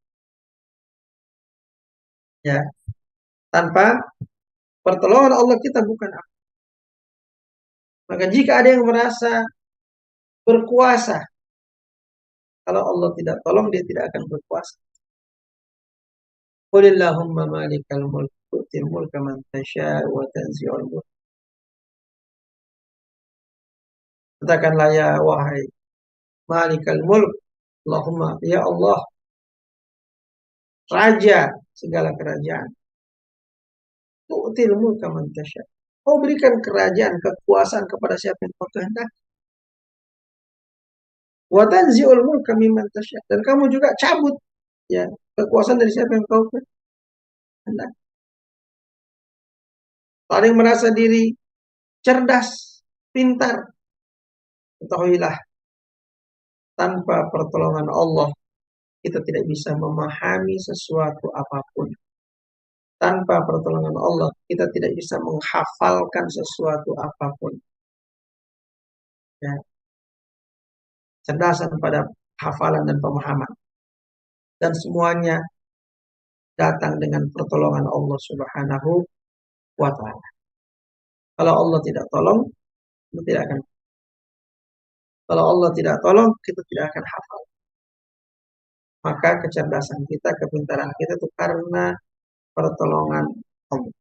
Speaker 1: Ya, tanpa pertolongan Allah kita bukan apa. Maka jika ada yang merasa berkuasa, kalau Allah tidak tolong dia tidak akan berkuasa. Qulillahumma malikal mulk tu'til mulka man tasha'u wa tanzi'ul mulk. Katakanlah ya wahai malikal mulk, Allahumma ya Allah raja segala kerajaan. Tu'til mulka man tasha'. Kau berikan kerajaan, kekuasaan kepada siapa yang kau kehendaki. Wa tanzi'ul mulka mimman tasha'. Dan kamu juga cabut ya kekuasaan dari siapa yang kau kehendaki. Ada yang merasa diri cerdas, pintar, ketahuilah tanpa pertolongan Allah kita tidak bisa memahami sesuatu apapun. Tanpa pertolongan Allah kita tidak bisa menghafalkan sesuatu apapun. Ya. Cerdasan pada hafalan dan pemahaman. Dan semuanya datang dengan pertolongan Allah Subhanahu wa ta'ala. Kalau Allah tidak tolong, kita tidak akan. Kalau Allah tidak tolong, kita tidak akan hafal. Maka kecerdasan kita, kepintaran kita itu karena pertolongan Allah.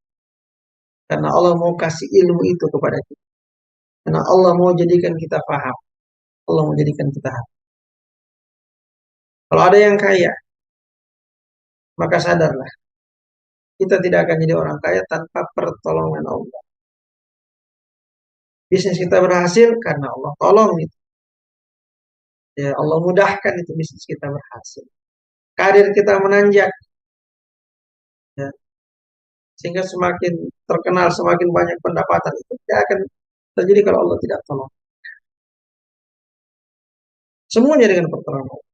Speaker 1: Karena Allah mau kasih ilmu itu kepada kita. Karena Allah mau jadikan kita paham. Allah mau jadikan kita hafal. Kalau ada yang kaya, maka sadarlah. Kita tidak akan jadi orang kaya tanpa pertolongan Allah. Bisnis kita berhasil karena Allah tolong itu. Ya, Allah mudahkan itu bisnis kita berhasil. Karir kita menanjak. Ya. Sehingga semakin terkenal, semakin banyak pendapatan. Itu tidak akan terjadi kalau Allah tidak tolong. Semuanya dengan pertolongan Allah.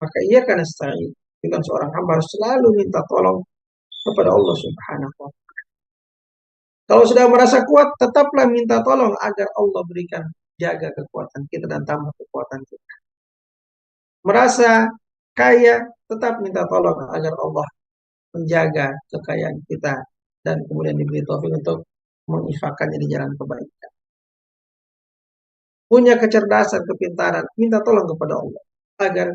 Speaker 1: Maka ia karena nasta'in. Bukan seorang hamba harus selalu minta tolong kepada Allah Subhanahu wa ta'ala. Kalau sudah merasa kuat, tetaplah minta tolong agar Allah berikan jaga kekuatan kita dan tambah kekuatan kita. Merasa kaya, tetap minta tolong agar Allah menjaga kekayaan kita dan kemudian diberi taufik untuk menginfakkannya di jalan kebaikan. Punya kecerdasan, kepintaran, minta tolong kepada Allah agar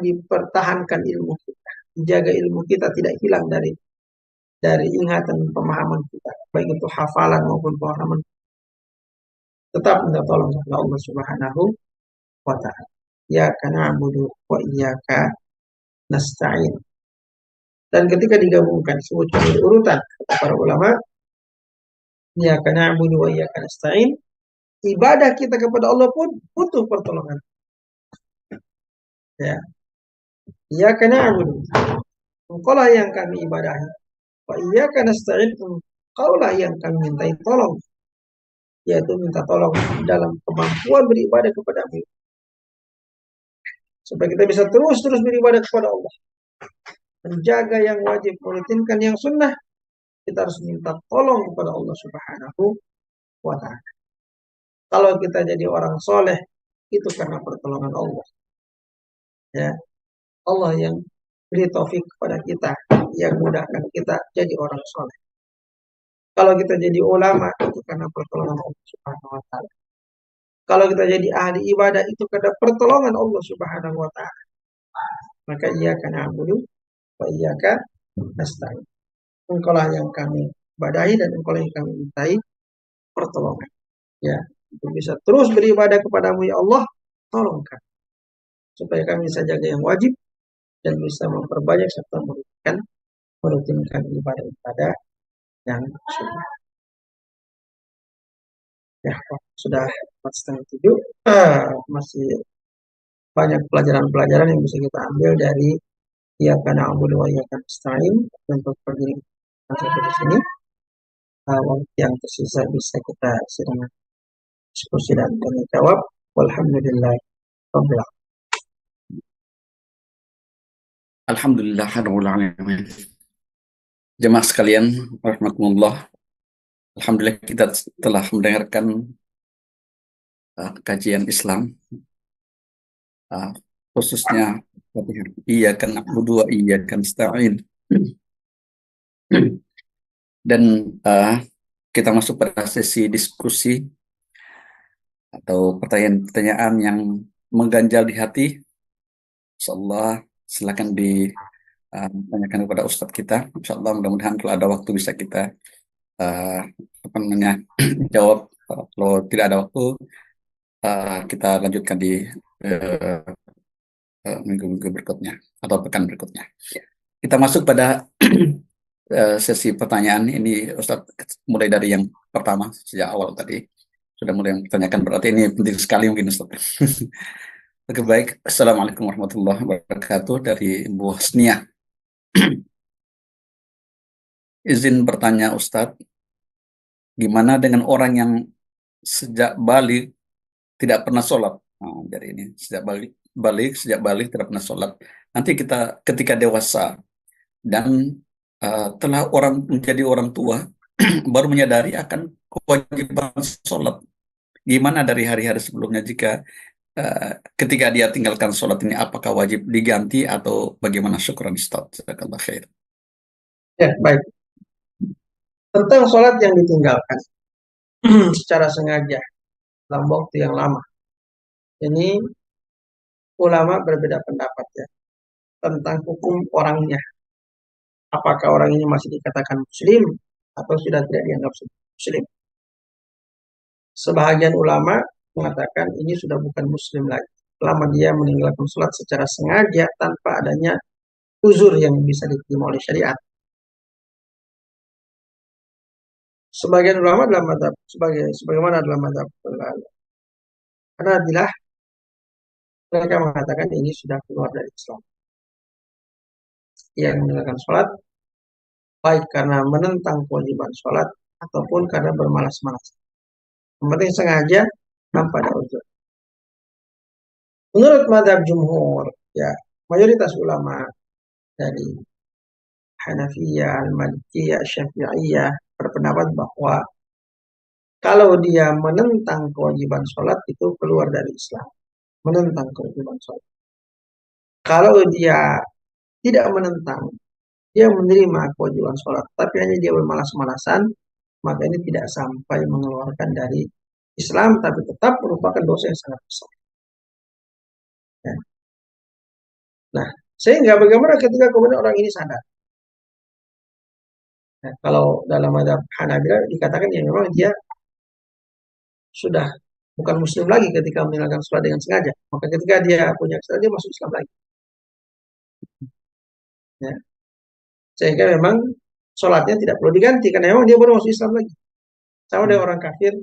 Speaker 1: dipertahankan ilmu kita, dijaga ilmu kita tidak hilang dari ingatan pemahaman kita, baik itu hafalan maupun pemahaman. Tetap minta tolong kepada Allah Subhanahu wa ta'ala. iyyaka na'budu wa iyyaka nasta'in. Dan ketika digabungkan sebutkan urutan kata para ulama, iyyaka na'budu wa iyyaka nasta'in, ibadah kita kepada Allah pun butuh pertolongan. Ya, iyyaka na'budu, engkaulah yang kami ibadahi. Wa iyyaka nasta'in, engkaulah yang kami mintai tolong. Yaitu minta tolong dalam kemampuan beribadah kepada-Mu. Supaya kita bisa terus beribadah kepada Allah. Menjaga yang wajib, merutinkan yang sunnah, kita harus minta tolong kepada Allah Subhanahu wa ta'ala. Kalau kita jadi orang soleh, itu karena pertolongan Allah. Ya, Allah yang beri taufik kepada kita, yang mudahkan kita jadi orang soleh. Kalau kita jadi ulama, itu karena pertolongan Allah Subhanahu wa ta'ala. Kalau kita jadi ahli ibadah, itu karena pertolongan Allah Subhanahu wa ta'ala. Maka iyyaka na'budu wa iyyaka nasta'in. Engkaulah yang kami ibadahi dan engkaulah yang kami mintai pertolongan. Ya, untuk bisa terus beribadah kepada-Mu ya Allah, tolong kami. Supaya kami bisa jaga yang wajib dan bisa memperbanyak serta merutinkan ibadah-ibadah yang sunnah. Ya, sudah 4:30. Masih banyak pelajaran-pelajaran yang bisa kita ambil dari iyyaka na'budu wa iyyaka nasta'in. Untuk pergi sampai di sini, waktu yang tersisa bisa kita sedang diskusi dan tanya jawab. Walhamdulillah rabbil alamin.
Speaker 4: Alhamdulillahirabbil alamin. Jemaah sekalian, rahmatullah. Alhamdulillah kita telah mendengarkan kajian Islam, khususnya iyyaka na'budu wa iyyaka nasta'in. Dan kita masuk pada sesi diskusi atau pertanyaan-pertanyaan yang mengganjal di hati. Insyaallah silakan ditanyakan kepada Ustadz kita. Insyaallah mudah-mudahan kalau ada waktu bisa kita jawab. Kalau tidak ada waktu, kita lanjutkan di minggu-minggu berikutnya atau pekan berikutnya. Kita masuk pada sesi pertanyaan. Ini Ustadz mulai dari yang pertama sejak awal tadi sudah mulai mempertanyakan, berarti ini penting sekali mungkin Ustadz. Oke, baik. Assalamualaikum warahmatullahi wabarakatuh dari Bu Husnia. Izin bertanya Ustadz, gimana dengan orang yang sejak balik tidak pernah sholat? Nah, jadi ini sejak balik tidak pernah sholat. Nanti kita ketika dewasa dan telah menjadi orang tua baru menyadari akan kewajiban sholat. Gimana dari hari-hari sebelumnya jika ketika dia tinggalkan sholat ini, apakah wajib diganti atau bagaimana? Syukran Ustaz. Jazakallah khair.
Speaker 1: Ya, baik. Tentang sholat yang ditinggalkan secara sengaja dalam waktu yang lama, ini ulama berbeda pendapat ya tentang hukum orangnya. Apakah orang ini masih dikatakan muslim atau sudah tidak dianggap muslim? Sebahagian ulama mengatakan ini sudah bukan muslim lagi selama dia meninggalkan sholat secara sengaja tanpa adanya uzur yang bisa diterima oleh syariat. Sebagian ulama dalam mazhab sebagaimana dalam mazhab Hanabilah, mereka mengatakan ini sudah keluar dari Islam. Yang meninggalkan sholat baik karena menentang kewajiban sholat ataupun karena bermalas-malas. Yang penting sengaja tanpa ada uzur. Menurut mazhab jumhur, ya mayoritas ulama dari Hanafiyah, Al-Malikiyah, Syafi'iyah berpendapat bahwa kalau dia menentang kewajiban sholat itu keluar dari Islam. Menentang kewajiban sholat. Kalau dia tidak menentang, dia menerima kewajiban sholat, tapi hanya dia bermalas-malasan, maka ini tidak sampai mengeluarkan dari Islam, tapi tetap merupakan dosa yang sangat besar. Ya. Nah, sehingga bagaimana ketika kemudian orang ini sadar? Nah, kalau dalam mazhab Hanabilah dikatakan ya memang dia sudah bukan muslim lagi ketika meninggalkan sholat dengan sengaja. Maka ketika dia punya kesalahan, dia masuk Islam lagi. Ya. Sehingga memang sholatnya tidak perlu diganti karena memang dia baru masuk Islam lagi. Sama dengan orang kafir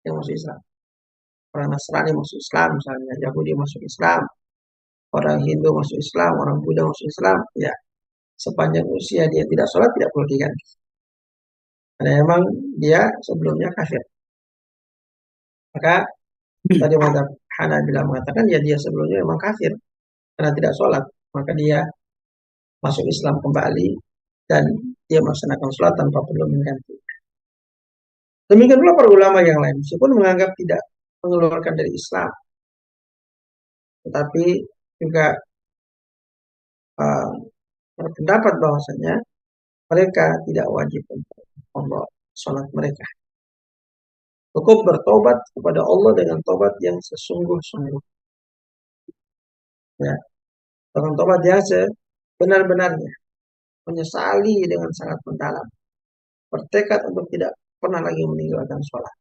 Speaker 1: yang masuk Islam. Orang Nasrani masuk Islam misalnya, Yahudi masuk Islam, orang Hindu masuk Islam, orang Buddha masuk Islam, ya sepanjang usia dia tidak sholat tidak perlu diganti. Karena memang dia sebelumnya kafir. Maka tadi mazhab Hanabila mengatakan ya dia sebelumnya memang kafir karena tidak sholat, maka dia masuk Islam kembali dan dia melaksanakan sholat tanpa perlu mengganti. Demikian pula para ulama yang lain, meskipun menganggap tidak mengeluarkan dari Islam, tetapi juga berpendapat bahwasanya mereka tidak wajib untuk Allah sholat mereka. Cukup bertobat kepada Allah dengan tobat yang sesungguh-sungguh. Ya, dengan tobat yang sebenar-benarnya, menyesali dengan sangat mendalam, bertekad untuk tidak pernah lagi meninggalkan sholat.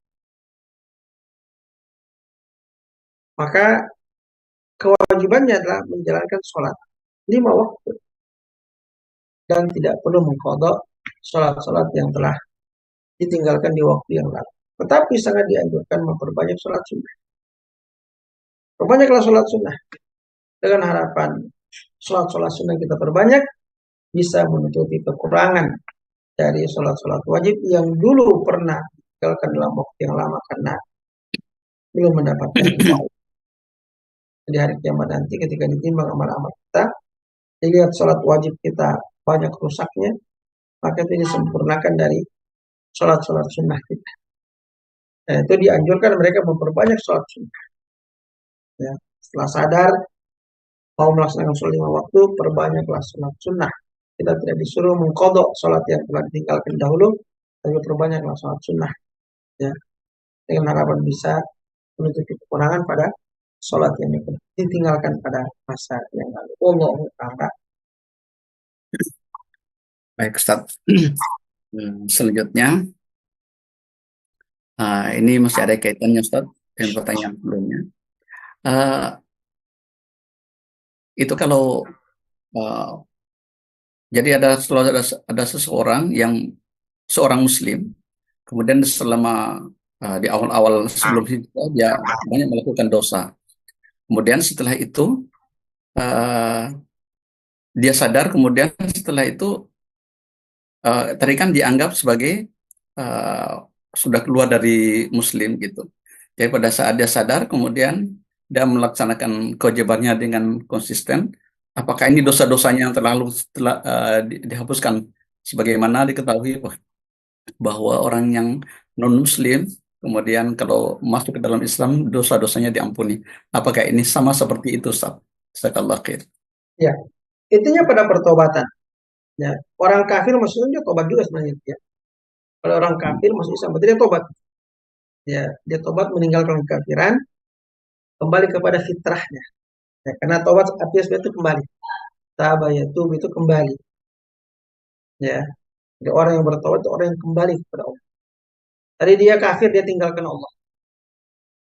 Speaker 1: Maka kewajibannya adalah menjalankan sholat 5 waktu dan tidak perlu mengqadha sholat-sholat yang telah ditinggalkan di waktu yang lalu. Tetapi sangat dianjurkan memperbanyak sholat sunnah. Perbanyaklah sholat sunnah dengan harapan sholat-sholat sunnah kita perbanyak bisa menutupi kekurangan dari sholat-sholat wajib yang dulu pernah ditinggalkan dalam waktu yang lama karena belum mendapatkan ilmu. Di hari kiamat nanti ketika ditimbang amal-amal kita, dilihat sholat wajib kita banyak rusaknya, maka itu disempurnakan dari sholat-sholat sunnah kita. Dan itu dianjurkan mereka memperbanyak sholat sunnah. Ya, setelah sadar mau melaksanakan sholat 5 waktu, perbanyaklah sholat sunnah. Kita tidak disuruh mengqadha sholat yang telah ditinggalkan dahulu, tapi perbanyaklah sholat sunnah. Ya, dengan harapan bisa menutupi kekurangan pada sholat yang ditinggalkan pada masa yang lalu. Allahu ta'ala.
Speaker 4: Baik, Ustaz. Selanjutnya, ini masih ada kaitannya, Ustaz, dengan pertanyaan sebelumnya. Itu kalau jadi ada seseorang yang seorang Muslim, kemudian selama di awal-awal sebelum hijrah dia banyak melakukan dosa. Kemudian setelah itu dia sadar, kemudian setelah itu tadi kan dianggap sebagai sudah keluar dari Muslim gitu. Jadi pada saat dia sadar, kemudian dia melaksanakan kewajibannya dengan konsisten. Apakah ini dosa-dosanya yang terlalu dihapuskan? Sebagaimana diketahui bahwa orang yang non-Muslim, kemudian kalau masuk ke dalam Islam, dosa-dosanya diampuni. Apakah ini sama seperti itu, Ustaz? Jazakallah khair.
Speaker 1: Ya, intinya pada pertobatan. Ya, orang kafir maksudnya tobat juga sebenarnya. Ya. Kalau orang kafir masuk Islam, berarti dia tobat. Ya, dia tobat meninggalkan kekafiran, kembali kepada fitrahnya. Ya, karena tobat artinya sebenarnya itu kembali. Taba yatub itu kembali. Ya, jadi orang yang bertobat itu orang yang kembali kepada Allah. Tadi dia kafir, dia tinggalkan Allah.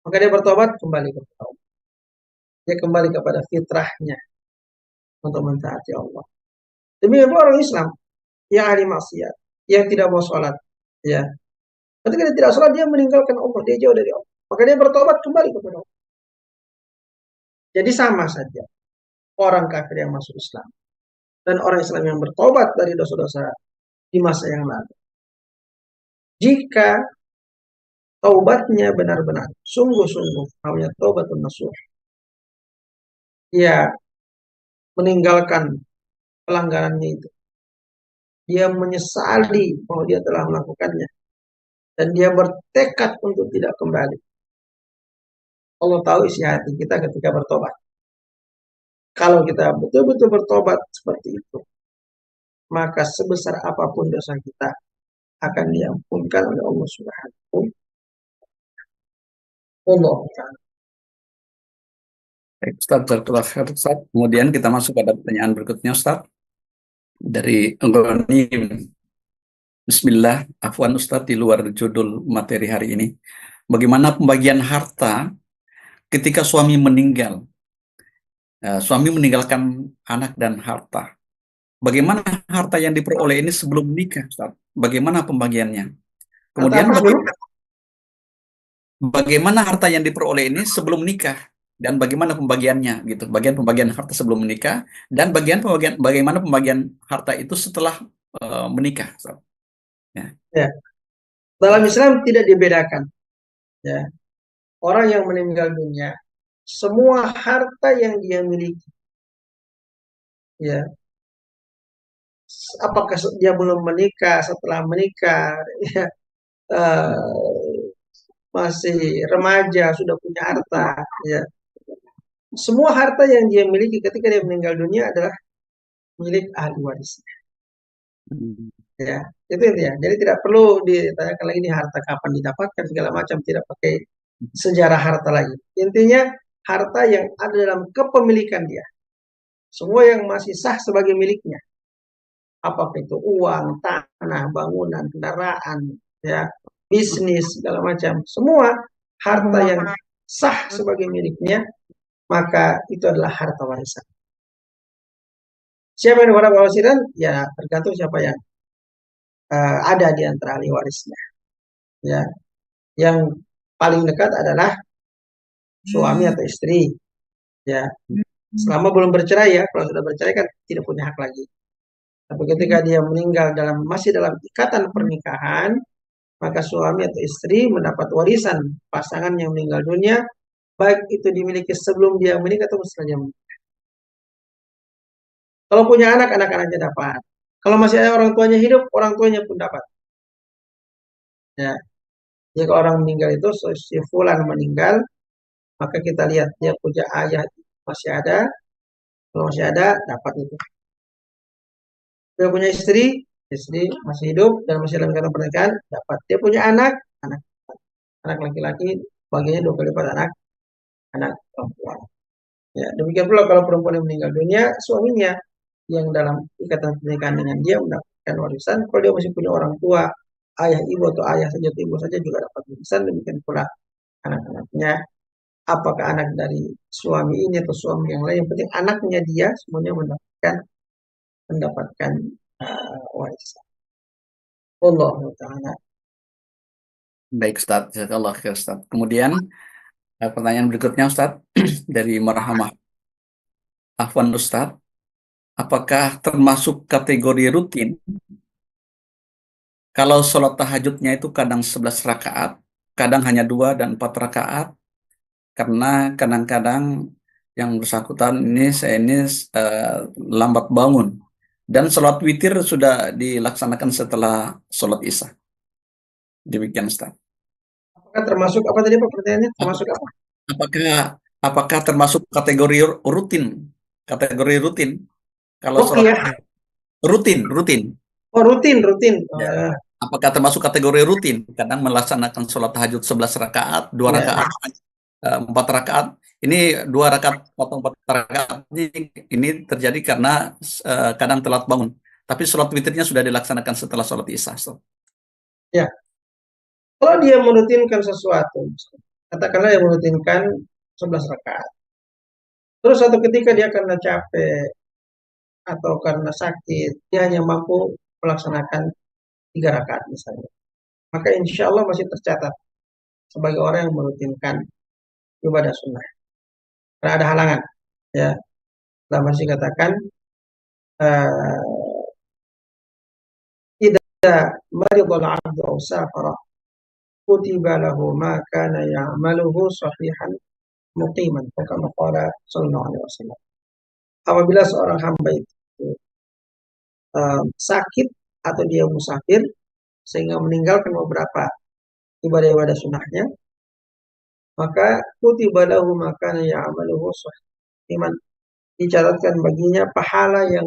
Speaker 1: Maka dia bertobat kembali kepada Allah. Dia kembali kepada fitrahnya untuk mentaati Allah. Demikian pula orang Islam yang ahli maksiat, yang tidak mau sholat, ya. Ketika dia tidak sholat, dia meninggalkan Allah, dia jauh dari Allah. Maka dia bertobat kembali kepada Allah. Jadi sama saja orang kafir yang masuk Islam dan orang Islam yang bertobat dari dosa-dosa di masa yang lalu. Jika taubatnya benar-benar sungguh-sungguh, namanya taubatun nasuh, dia meninggalkan pelanggarannya itu, dia menyesali bahwa dia telah melakukannya, dan dia bertekad untuk tidak kembali. Allah tahu isi hati kita ketika bertobat. Kalau kita betul-betul bertobat seperti itu, maka sebesar apapun dosa kita akan diampunkan oleh Allah Subhanahu wa ta'ala.
Speaker 4: Baik, Ustaz. Kemudian kita masuk pada pertanyaan berikutnya, Ustaz. Dari Ghanim. Bismillah, afwan Ustaz, di luar judul materi hari ini. bagaimana pembagian harta ketika suami meninggal. Suami meninggalkan anak dan harta. Bagaimana harta yang diperoleh ini sebelum menikah, Ustaz? Bagaimana pembagiannya? Kemudian bagaimana harta yang diperoleh ini sebelum nikah dan bagaimana pembagiannya gitu. Pembagian harta sebelum menikah dan bagaimana pembagian harta itu setelah menikah, Ustaz.
Speaker 1: Ya. Dalam Islam tidak dibedakan. Ya. Orang yang meninggal dunia, semua harta yang dia miliki, ya, apakah dia belum menikah, setelah menikah, ya, masih remaja, sudah punya harta, ya, semua harta yang dia miliki ketika dia meninggal dunia adalah milik ahli warisnya. Ya, itu intinya. Jadi tidak perlu ditanyakan lagi ini harta kapan didapatkan segala macam, tidak pakai sejarah harta lagi. Intinya harta yang ada dalam kepemilikan dia. Semua yang masih sah sebagai miliknya. Apakah itu uang, tanah, bangunan, kendaraan, ya, bisnis, segala macam. Semua harta yang sah sebagai miliknya, maka itu adalah harta warisan. Siapa yang dapat warisan? Ya tergantung siapa yang ada di antara ahli warisnya. Ya, yang paling dekat adalah suami atau istri. Ya, selama belum bercerai ya. Kalau sudah bercerai kan tidak punya hak lagi. Tapi ketika dia meninggal masih dalam ikatan pernikahan, maka suami atau istri mendapat warisan pasangan yang meninggal dunia, baik itu dimiliki sebelum dia menikah atau setelah dia menikah. Kalau punya anak, anak-anaknya dapat. Kalau masih ada orang tuanya hidup, orang tuanya pun dapat. Ya, jika orang meninggal itu, si fulan meninggal, maka kita lihat dia punya ayah masih ada, kalau masih ada dapat itu. Dia punya istri masih hidup dan masih dalam ikatan pernikahan, dapat. Dia punya anak laki-laki bagiannya 2 kali lipat anak perempuan. Ya, demikian pula kalau perempuan yang meninggal dunia, suaminya yang dalam ikatan pernikahan dengan dia mendapatkan warisan. Kalau dia masih punya orang tua, ayah ibu atau ayah saja atau ibu saja juga dapat warisan. Demikian pula anak-anaknya. Apakah anak dari suami ini atau suami yang lain, yang penting anaknya dia semuanya mendapatkan warisan. Allah Ta'ala.
Speaker 4: Baik, Ustaz. Jazakallah khair, Ustaz. Kemudian pertanyaan berikutnya, Ustaz, dari Marhamah Afwan, Ustaz. Apakah termasuk kategori rutin kalau sholat tahajudnya itu kadang 11 rakaat, kadang hanya 2 dan 4 rakaat, karena kadang-kadang yang bersangkutan saya ini lambat bangun. Dan sholat witir sudah dilaksanakan setelah sholat isya. Demikian, Ustaz.
Speaker 1: Apakah termasuk apa tadi Pak pertanyaannya? Termasuk apa?
Speaker 4: Apakah termasuk kategori rutin? Kategori rutin kalau sholat rutin.
Speaker 1: Oh, rutin.
Speaker 4: Ya. Apakah termasuk kategori rutin? Kadang melaksanakan sholat tahajud 11 rakaat, 2 rakaat, 4 rakaat. Ini 2 rakaat potong 4 rakaat ini terjadi karena kadang telat bangun. Tapi sholat witirnya sudah dilaksanakan setelah sholat isya.
Speaker 1: Ya. Kalau dia merutinkan sesuatu, katakanlah dia merutinkan 11 rakaat. Terus suatu ketika dia karena capek atau karena sakit, dia hanya mampu melaksanakan 3 rakaat misalnya. Maka insya Allah masih tercatat sebagai orang yang merutinkan ibadah sunnah. Karena ada halangan. Ya, kita masih katakan tidak maridul abdu aw safara kutiba lahu ma kana ya'maluhu sahihan muqiman. Kama qala sallallahu alaihi wasallam. Apabila seorang hamba itu sakit atau dia musafir sehingga meninggalkan beberapa ibadah-ibadah sunnahnya, maka kutiba lahu ma kana ya'maluhu sahihan, dicatatkan baginya pahala yang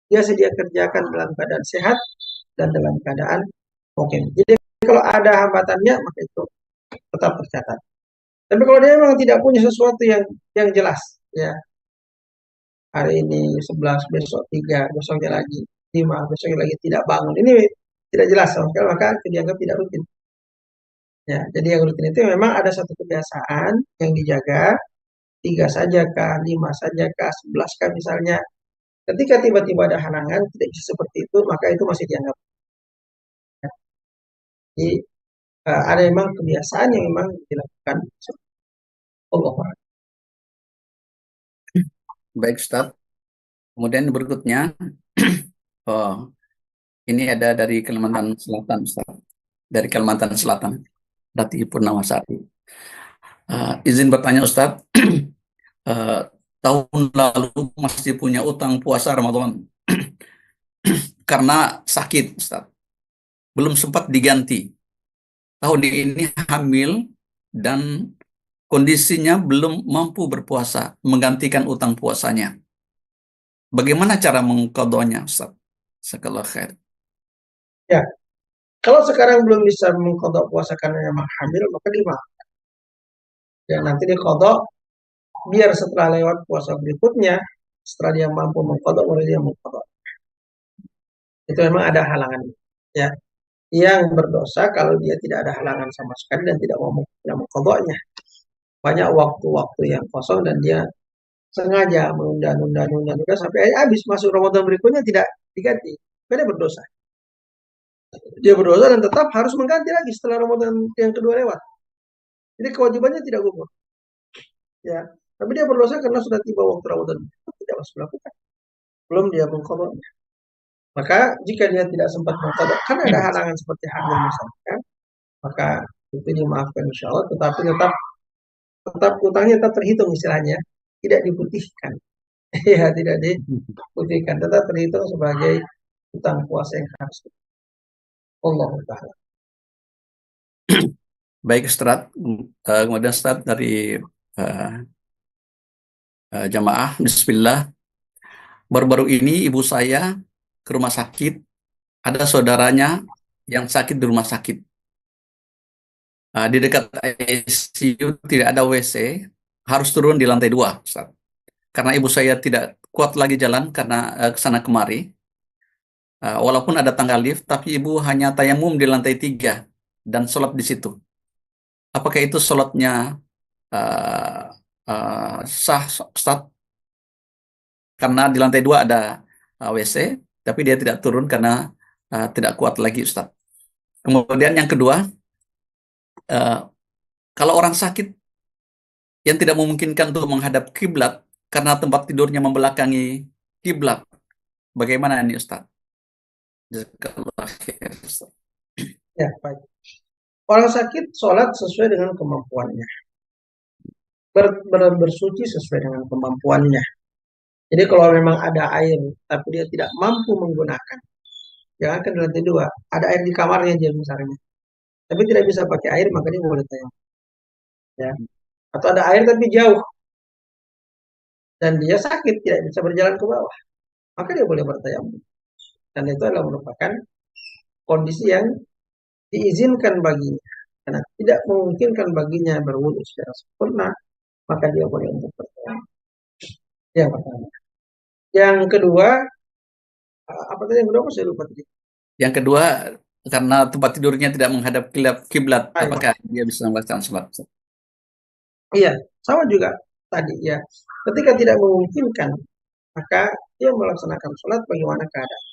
Speaker 1: biasa dia kerjakan dalam keadaan sehat dan dalam keadaan mukim. Jadi kalau ada hambatannya maka itu tetap tercatat. Tapi kalau dia memang tidak punya sesuatu yang jelas, ya, hari ini 11, besok 3, besoknya lagi 5, besoknya lagi tidak bangun, ini tidak jelas sama sekali, maka dianggap tidak rutin. Ya, jadi yang rutin itu memang ada satu kebiasaan yang dijaga, 3 saja kah, 5 saja kah, 11 kah misalnya. Ketika tiba-tiba ada halangan, tidak bisa seperti itu, maka itu masih dianggap. Jadi, ada memang kebiasaan yang memang dilakukan. Allah.
Speaker 4: Baik, Ustaz. Kemudian berikutnya, oh, ini ada dari Kalimantan Selatan, Ustaz. Dari Kalimantan Selatan, Rati Purnamasari. Izin bertanya, Ustaz. Eh, tahun lalu masih punya utang puasa Ramadan karena sakit, Ustaz. Belum sempat diganti. Tahun ini hamil dan kondisinya belum mampu berpuasa, menggantikan utang puasanya. Bagaimana cara mengqadhonya, Ustaz? Jazakallahu khair.
Speaker 1: Ya, kalau sekarang belum bisa mengkodok puasa karena memang hamil, maka dimaafkan. Ya, nanti dikodok, biar setelah lewat puasa berikutnya, setelah dia mampu mengkodok, baru dia mengkodok. Itu memang ada halangan. Ya, yang berdosa kalau dia tidak ada halangan sama sekali dan tidak mau mengkodoknya. Banyak waktu-waktu yang kosong dan dia sengaja menunda sampai habis masuk Ramadan berikutnya tidak diganti. Karena dia berdosa. Dia berdosa dan tetap harus mengganti lagi setelah Ramadan yang kedua lewat. Jadi kewajibannya tidak gugur. Ya, tapi dia berdosa karena sudah tiba waktu Ramadan. Tidak harus melakukan. Belum dia mengkodoknya. Maka jika dia tidak sempat mengkodok, karena ada halangan seperti hamil misalkan, maka itu dimaafkan insya Allah. Tetapi tetap utangnya tetap terhitung istilahnya, tidak diputihkan. Ya, tidak diputihkan, tetap terhitung sebagai utang puasa yang harus. Allah Ta'ala.
Speaker 4: Baik, Ustaz. Kemudian Ustaz dari jamaah, Bismillah. Baru-baru ini ibu saya ke rumah sakit, ada saudaranya yang sakit di rumah sakit. Di dekat ICU tidak ada WC, harus turun di lantai 2, Ustaz. Karena ibu saya tidak kuat lagi jalan karena ke sana kemari. Walaupun ada tangga lift, tapi ibu hanya tayamum di lantai 3 dan sholat di situ. Apakah itu sholatnya sah, Ustaz? Karena di lantai 2 ada WC, tapi dia tidak turun karena tidak kuat lagi, Ustaz. Kemudian yang kedua, kalau orang sakit yang tidak memungkinkan untuk menghadap kiblat karena tempat tidurnya membelakangi kiblat, bagaimana ini, Ustaz? Jazakallah khair, Ustaz.
Speaker 1: Ya, baik. Orang sakit sholat sesuai dengan kemampuannya. Bersuci sesuai dengan kemampuannya. Jadi kalau memang ada air, tapi dia tidak mampu menggunakan, jangan ke lantai 2, ada air di kamarnya dia misalnya, tapi tidak bisa pakai air, maka dia boleh tayamum. Ya. Atau ada air tapi jauh, dan dia sakit, tidak bisa berjalan ke bawah, maka dia boleh bertayamum. Dan itu adalah merupakan kondisi yang diizinkan baginya. Karena tidak memungkinkan baginya berwudu secara sempurna, maka dia boleh untuk bertayamum. Yang pertama. Yang kedua, apa tadi yang kedua? Saya lupa tadi.
Speaker 4: Yang kedua, karena tempat tidurnya tidak menghadap kiblat,
Speaker 1: Iya.
Speaker 4: apakah dia bisa melakukan sholat?
Speaker 1: Iya, sama juga tadi ya. Ketika tidak memungkinkan, maka dia melaksanakan sholat bagaimana keadaan.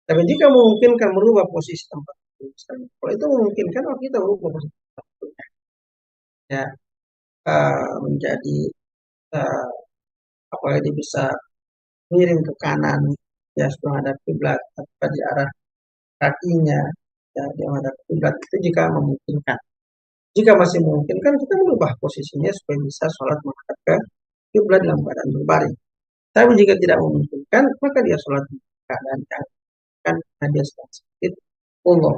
Speaker 1: Tapi jika memungkinkan merubah posisi tempat tidur, kalau itu memungkinkan, maka kita merubah posisi tempat tidurnya. Ya, menjadi apalagi dia bisa miring ke kanan, ya sudah ada kiblat, atau di arah kakinya, ya dia menghadap kiblat itu jika memungkinkan. Jika masih memungkinkan, kita merubah posisinya supaya bisa sholat menghadap ke kiblat dalam keadaan berbaring. Tapi jika tidak memungkinkan, maka dia sholat di keadaan yang kan dia sedang sakit. Allah.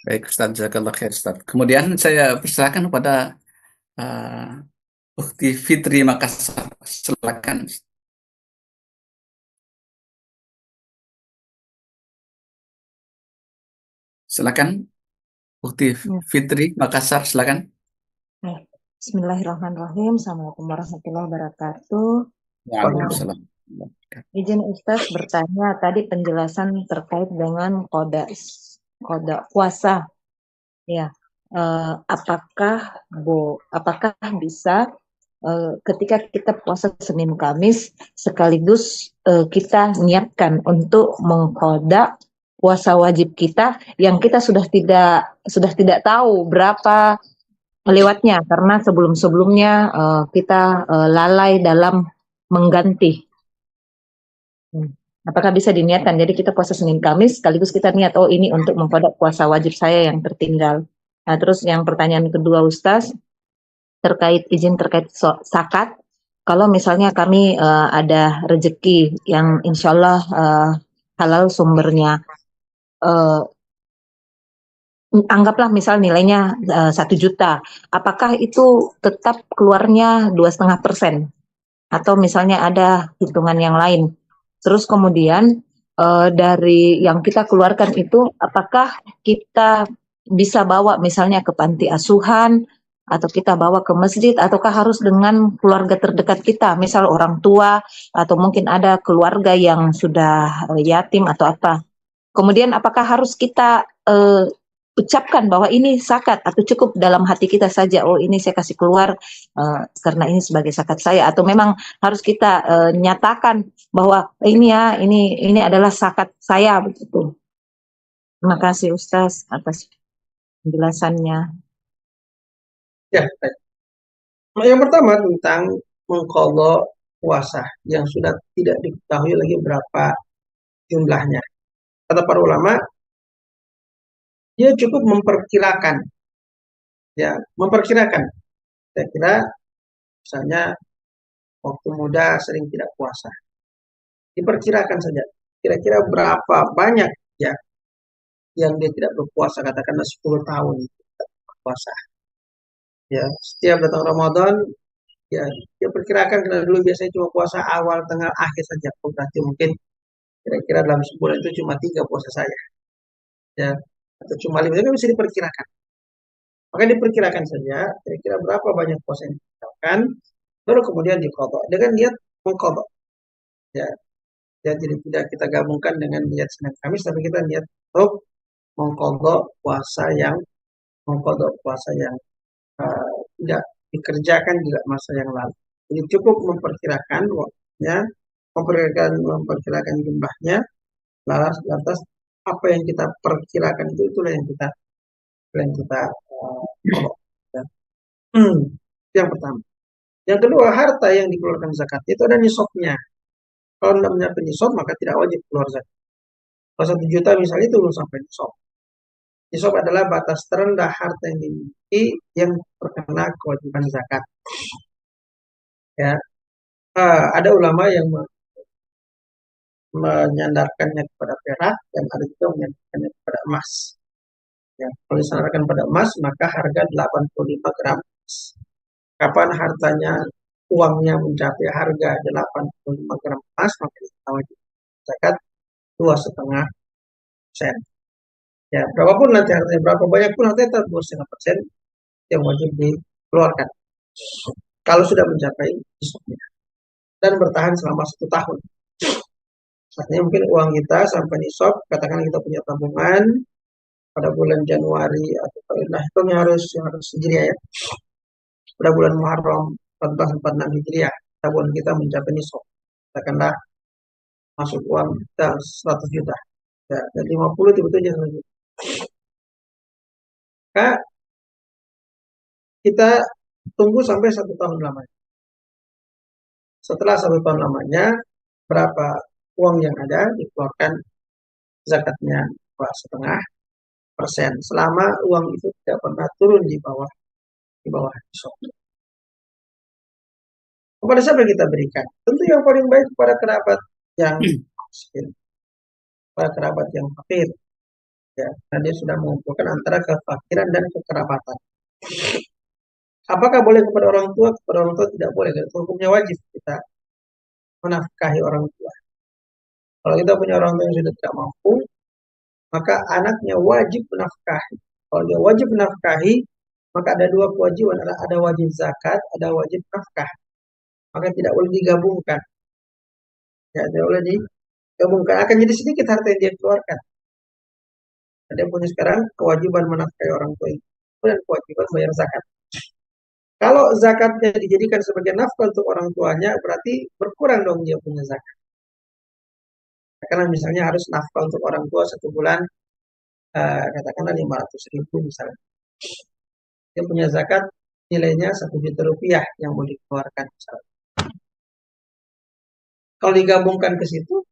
Speaker 4: Baik, Ustaz. Jazakallah khair, Ustaz. Kemudian saya persilakan kepada Ukhti Fitri Makassar. Silakan. Silakan, Ukhti Fitri Makassar. Silakan.
Speaker 5: Bismillahirrahmanirrahim. Assalamualaikum warahmatullahi wabarakatuh.
Speaker 4: Waalaikumsalam.
Speaker 5: Izin Ustaz bertanya tadi penjelasan terkait dengan qada puasa. Ya, apakah bisa ketika kita puasa Senin Kamis sekaligus kita niatkan untuk mengqadha puasa wajib kita yang kita sudah tidak tahu berapa lewatnya karena sebelum-sebelumnya kita lalai dalam mengganti. Apakah bisa diniatkan? Jadi kita puasa Senin Kamis sekaligus kita niat, oh ini untuk mengqadha puasa wajib saya yang tertinggal. Nah, terus yang pertanyaan kedua Ustaz, izin terkait zakat. Kalau misalnya kami ada rezeki yang insya Allah halal sumbernya, anggaplah misal nilainya 1 juta, apakah itu tetap keluarnya 2,5%? Atau misalnya ada hitungan yang lain. Terus kemudian dari yang kita keluarkan itu, apakah kita bisa bawa misalnya ke panti asuhan, atau kita bawa ke masjid, ataukah harus dengan keluarga terdekat kita, misal orang tua, atau mungkin ada keluarga yang sudah yatim atau apa. Kemudian apakah harus kita ucapkan bahwa ini zakat atau cukup dalam hati kita saja, oh ini saya kasih keluar karena ini sebagai zakat saya, atau memang harus kita nyatakan bahwa ini ya ini adalah zakat saya begitu. Terima kasih Ustaz atas penjelasannya.
Speaker 1: Ya, baik. Yang pertama tentang mengqadha puasa yang sudah tidak diketahui lagi berapa jumlahnya. Kata para ulama, dia cukup memperkirakan, ya, memperkirakan. Saya kira misalnya waktu muda sering tidak puasa, diperkirakan saja. Kira-kira berapa banyak ya yang dia tidak berpuasa, katakanlah 10 tahun tidak berpuasa. Ya, setiap datang Ramadan, ya dia perkirakan karena dulu biasanya cuma puasa awal, tengah, akhir saja. Oh, berarti mungkin kira-kira dalam sebulan itu cuma 3 puasa saja. Ya, atau cuma 5, itu kan bisa diperkirakan. Maka diperkirakan saja kira-kira berapa banyak puasa yang dilakukan, baru kemudian diqadha dengan niat mengqadha. Ya, jadi tidak kita gabungkan dengan niat Senin Kamis, tapi kita niat untuk mengqadha puasa yang tidak dikerjakan di masa yang lalu. Jadi cukup memperkirakan waktunya, memperkirakan jumlahnya, lantas apa yang kita perkirakan itulah yang kita kodok. Ya. Yang pertama. Yang kedua, harta yang dikeluarkan zakat itu ada nisabnya. Kalau namanya penisab maka tidak wajib keluar zakat. Kalau 1 juta misalnya itu belum sampai nisab. Nisab adalah batas terendah harta yang dimiliki yang terkena kewajiban zakat. Ya, ada ulama yang menyandarkannya kepada perak dan ada juga menyandarkannya kepada emas. Ya, kalau disandarkan pada emas maka harga 85 gram emas. Kapan uangnya mencapai harga 85 gram emas maka kita wajib zakat 2,5%. Ya, berapapun nanti hartanya, berapa banyak pun hartanya tetap 2,5% yang wajib dikeluarkan. Kalau sudah mencapai nisabnya dan bertahan selama 1 tahun. Artinya mungkin uang kita sampai nisab, katakan kita punya tabungan pada bulan Januari atau hitungnya harus Hijriah ya. Pada bulan Muharram 1446 Hijriah, tabungan kita mencapai nisab. Katakanlah masuk uang kita 100 juta. Ya, dan 50 tiba-tiba 100 juta. Maka kita tunggu sampai 1 tahun lamanya. Setelah 1 tahun lamanya, berapa uang yang ada dikeluarkan zakatnya 2,5%. Selama uang itu tidak pernah turun di bawah nisab. Kepada siapa kita berikan? Tentu yang paling baik kepada kerabat yang miskin, kepada kerabat yang fakir. Ya, karena dia sudah mengumpulkan antara kefakiran dan kekerabatan. Apakah boleh kepada orang tua? Kepada orang tua tidak boleh. Itu hukumnya wajib kita menafkahi orang tua. Kalau kita punya orang tua yang sudah tidak mampu, maka anaknya wajib menafkahi. Kalau dia wajib menafkahi, maka ada 2 kewajiban, ada wajib zakat, ada wajib nafkah. Maka tidak boleh digabungkan. Ya, tidak boleh digabungkan. Akan jadi sedikit harta yang dia keluarkan. Dia punya sekarang kewajiban menafkahi orang tua itu dan kewajiban bayar zakat. Kalau zakatnya dijadikan sebagai nafkah untuk orang tuanya, berarti berkurang dong dia punya zakat. Karena misalnya harus nafkah untuk orang tua 1 bulan, katakanlah 500.000 misalnya. Dia punya zakat nilainya 1 juta rupiah yang mau dikeluarkan misalnya. Kalau digabungkan ke situ,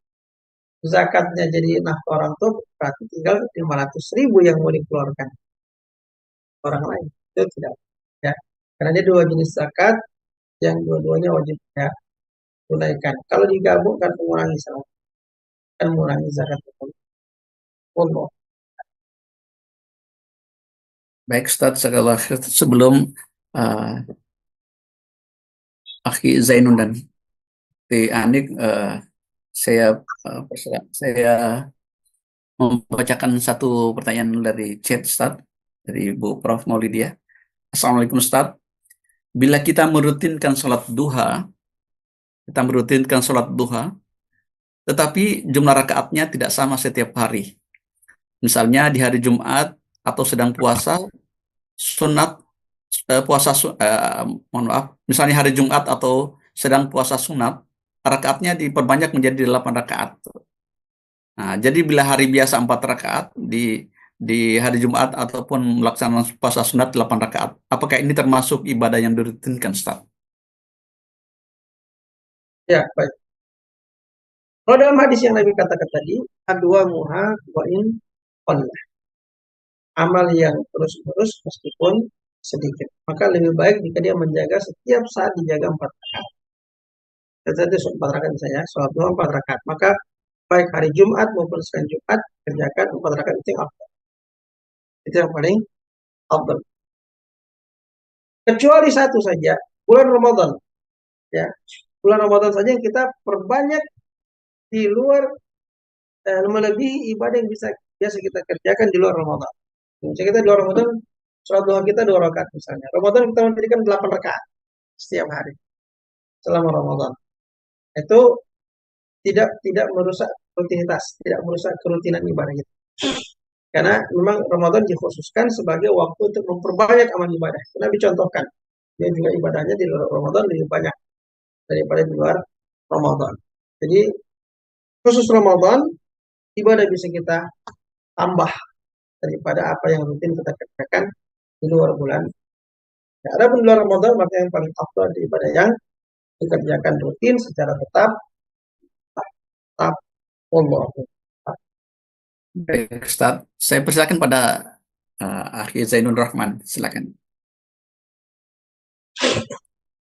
Speaker 1: zakatnya jadi nafkah orang tua, berarti tinggal 500.000 yang mau dikeluarkan orang lain. Itu tidak, ya. Karena dia 2 jenis zakat yang dua-duanya wajib ya tunaikan. Kalau digabungkan mengurangi salah, kan mengurangi zakat itu. Allah.
Speaker 4: Baik, Ustadz, sebelum Akhi Zainun dan Anik, saya membacakan satu pertanyaan dari chat, Ustadz, dari Bu Prof. Maulidia. Assalamualaikum, Ustadz. Bila kita merutinkan sholat duha, tetapi jumlah rakaatnya tidak sama setiap hari. Misalnya di hari Jumat atau sedang puasa, mohon maaf, misalnya hari Jumat atau sedang puasa sunat, rakaatnya diperbanyak menjadi 8 rakaat. Nah, jadi bila hari biasa 4 rakaat, di hari Jumat ataupun melaksanakan puasa sunat 8 rakaat, apakah ini termasuk ibadah yang dirutinkan, Ustaz?
Speaker 1: Ya, baik. Kalau dalam hadis yang Nabi katakan tadi, adwa muha wa in qalla. Amal yang terus-menerus meskipun sedikit. Maka lebih baik jika dia menjaga setiap saat dijaga 4 rakaat. Tadi 4 rakaat saya, sholat duha 4 rakaat. Maka baik hari Jumat maupun selain Jumat kerjakan 4 rakaat itu yang afdal. Itu yang paling afdal. Kecuali satu saja, bulan Ramadan. Ya, bulan Ramadan saja yang kita perbanyak di luar melebihi ibadah yang biasa kita kerjakan di luar Ramadan. Misalnya kita di luar Ramadan, sholat duha kita 2 rakaat misalnya. Ramadan kita mendirikan 8 rakaat setiap hari selama Ramadan. Itu tidak merusak rutinitas, tidak merusak kerutinan ibadah kita. Karena memang Ramadan dikhususkan sebagai waktu untuk memperbanyak amal ibadah. Karena dicontohkan, dia juga ibadahnya di luar Ramadan lebih banyak daripada di luar Ramadan. Jadi khusus Ramadan, ibadah bisa kita tambah daripada apa yang rutin kita kerjakan di luar bulan. Ya, adapun di luar Ramadan, maka yang paling afdal di ibadah yang dikerjakan rutin secara tetap Allah.
Speaker 4: Baik, Ustaz. Saya persilakan pada Akhi Zainul Rahman. Silakan.